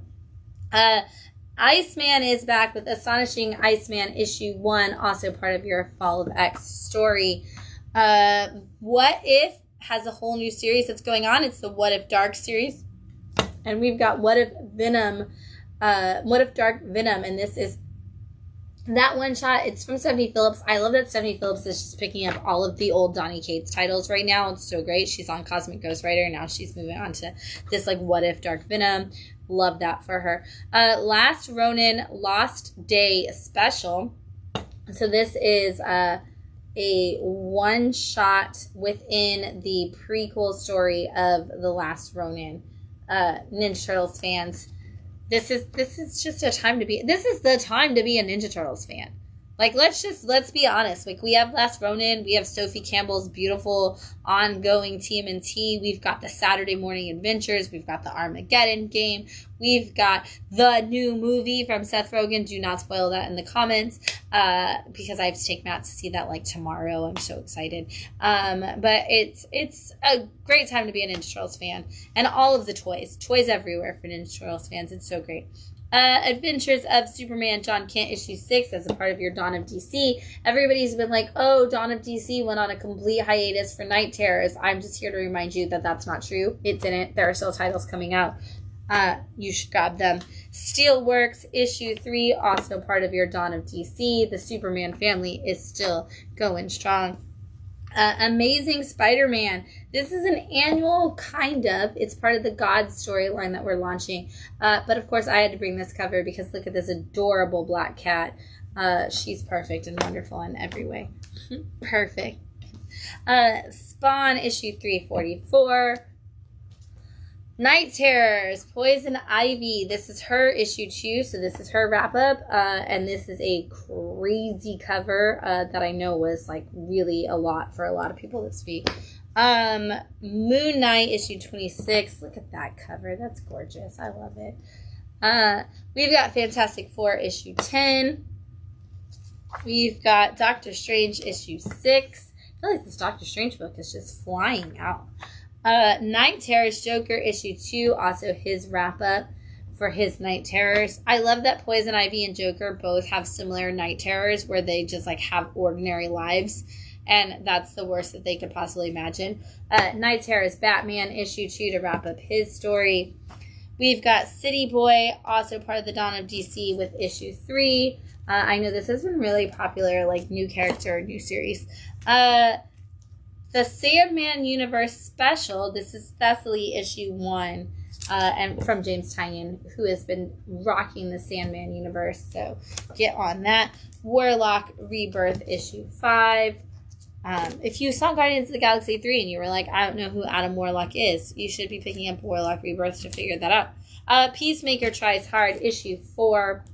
Iceman is back with Astonishing Iceman issue 1, also part of your Fall of X story. What If has a whole new series that's going on. It's the What If Dark series. And we've got What If Dark Venom. And this is that one shot. It's from Stephanie Phillips. I love that Stephanie Phillips is just picking up all of the old Donny Cates titles right now. It's so great. She's on Cosmic Ghost Rider. Now she's moving on to this like What If Dark Venom. Love that for her. Last Ronin Lost Day special. So this is a one-shot within the prequel story of The Last Ronin. Ninja Turtles fans, this is just a time to be. This is the time to be a Ninja Turtles fan. Like, let's be honest. Like, we have Last Ronin, we have Sophie Campbell's beautiful ongoing TMNT, we've got the Saturday Morning Adventures, we've got the Armageddon game, we've got the new movie from Seth Rogen. Do not spoil that in the comments, because I have to take Matt to see that like tomorrow. I'm so excited. But it's a great time to be a Ninja Turtles fan, and all of the toys everywhere for Ninja Turtles fans. It's so great. Adventures of Superman John Kent issue 6 as a part of your Dawn of DC. Everybody's been like, oh, Dawn of DC went on a complete hiatus for Night Terrors. I'm just here to remind you that that's not true. It didn't. There are still titles coming out. You should grab them. Steelworks issue 3, also part of your Dawn of DC. The Superman family is still going strong. Amazing Spider-Man. This is an annual, kind of. It's part of the God storyline that we're launching. But of course, I had to bring this cover because look at this adorable black cat. She's perfect and wonderful in every way. Perfect. Spawn issue 344. Night Terrors, Poison Ivy. This is her issue 2, so this is her wrap up. And this is a crazy cover that I know was like really a lot for a lot of people this week. Moon Knight issue 26. Look at that cover. That's gorgeous. I love it. We've got Fantastic Four issue 10. We've got Doctor Strange issue 6. I feel like this Doctor Strange book is just flying out. Night Terrors Joker issue 2, also his wrap up for his Night Terrors. I love that Poison Ivy and Joker both have similar Night Terrors where they just like have ordinary lives, and that's the worst that they could possibly imagine. Night Terrors Batman issue 2 to wrap up his story. We've got City Boy, also part of the Dawn of DC with issue 3. I know this has been really popular, like new character, new series. The Sandman Universe Special. This is Thessaly issue 1, and from James Tynion, who has been rocking the Sandman universe. So get on that. Warlock Rebirth issue 5. If you saw Guardians of the Galaxy 3 and you were like, I don't know who Adam Warlock is, you should be picking up Warlock Rebirth to figure that out. Peacemaker Tries Hard issue 4.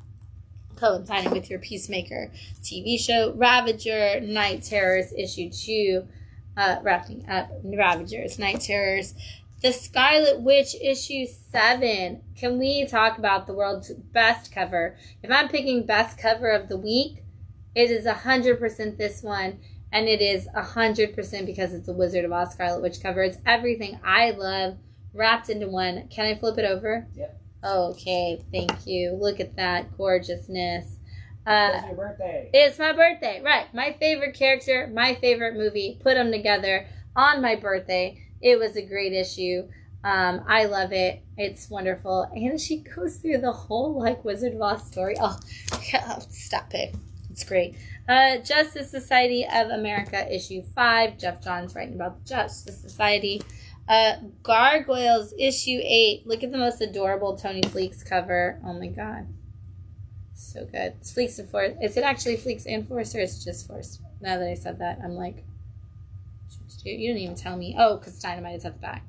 Coinciding with your Peacemaker TV show. Ravager Night Terrors issue 2. Wrapping up Ravagers, Night Terrors. The Scarlet Witch issue 7. Can we talk about the world's best cover? If I'm picking best cover of the week, it is 100% this one, and it is 100% because it's the Wizard of Oz Scarlet Witch cover. It's everything I love wrapped into one. Can I flip it over? Yep. Okay, thank you. Look at that gorgeousness. It's your birthday. It's my birthday, right. My favorite character, my favorite movie, put them together on my birthday. It was a great issue. I love it. It's wonderful. And she goes through the whole, like, Wizard of Oz story. Oh, stop it. It's great. Justice Society of America, issue 5. Jeff Johns writing about the Justice Society. Gargoyles, issue 8. Look at the most adorable Tony Fleecs cover. Oh, my God. So good. It's Fleecs and Force. Is it actually Fleecs and Force, or is it just Force? Now that I said that, I'm like, you didn't even tell me. Oh, because Dynamite is at the back.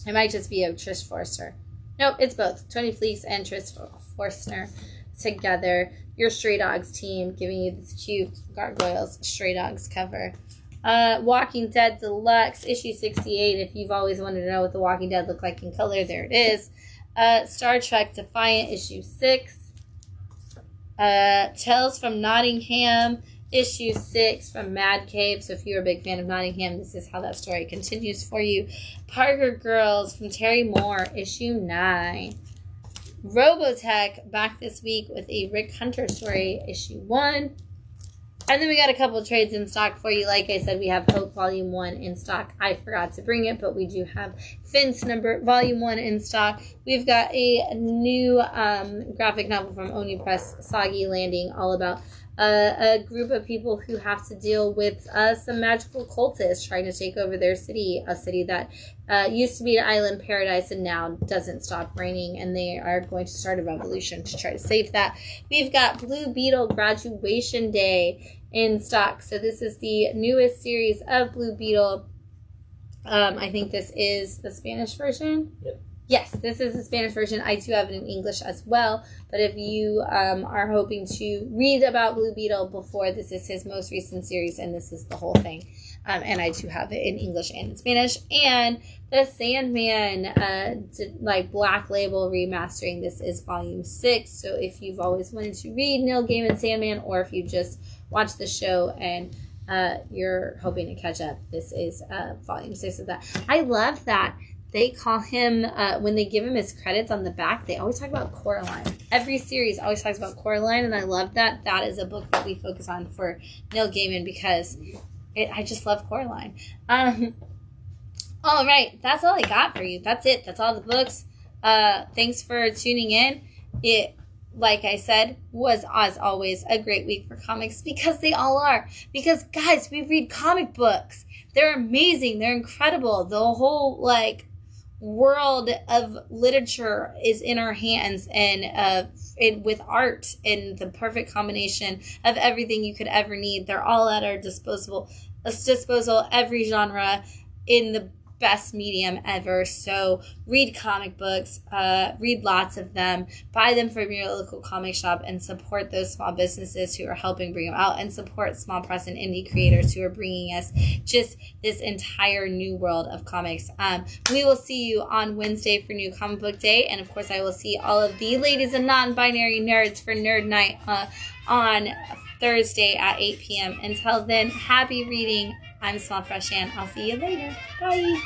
It might just be a Trish Forster. Nope, it's both. Tony Fleecs and Trish Forstner together. Your Stray Dogs team giving you this cute Gargoyles Stray Dogs cover. Walking Dead Deluxe, issue 68. If you've always wanted to know what The Walking Dead look like in color, there it is. Star Trek Defiant, issue 6. Tales from Nottingham, issue 6 from Madcave. So if you're a big fan of Nottingham, this is how that story continues for you. Parker Girls from Terry Moore, issue 9. Robotech back this week with a Rick Hunter story, issue 1. And then we got a couple trades in stock for you. Like I said, we have Hope Volume 1 in stock. I forgot to bring it, but we do have Finn's Volume 1 in stock. We've got a new graphic novel from Oni Press, Soggy Landing, all about a group of people who have to deal with some magical cultists trying to take over their city, a city that used to be an island paradise and now doesn't stop raining, and they are going to start a revolution to try to save that. We've got Blue Beetle Graduation Day in stock. So this is the newest series of Blue Beetle. I think this is the Spanish version. Yep. Yes, this is the Spanish version. I do have it in English as well. But if you are hoping to read about Blue Beetle before, this is his most recent series, and this is the whole thing. And I do have it in English and in Spanish. And the Sandman, Black Label remastering. This is volume 6. So if you've always wanted to read Neil Gaiman Sandman, or if you just watch the show and you're hoping to catch up, this is volume 6 of that. I love that they call him, when they give him his credits on the back, they always talk about Coraline. Every series always talks about Coraline, and I love that. That is a book that we focus on for Neil Gaiman because I just love Coraline. All right, that's all I got for you. That's it. That's all the books. Thanks for tuning in. It, like I said, was, as always, a great week for comics, because they all are. Because, guys, we read comic books. They're amazing. They're incredible. The whole, world of literature is in our hands, and with art and the perfect combination of everything you could ever need. They're all at our disposal. disposal, every genre in the best medium ever. So read comic books, read lots of them, buy them from your local comic shop, and support those small businesses who are helping bring them out, and support small press and indie creators who are bringing us just this entire new world of comics. We will see you on Wednesday for New Comic Book Day, and of course I will see all of the ladies and non-binary nerds for Nerd Night on Thursday at 8 p.m. Until then, happy reading. I'm Small Press Shann. I'll see you later. Bye.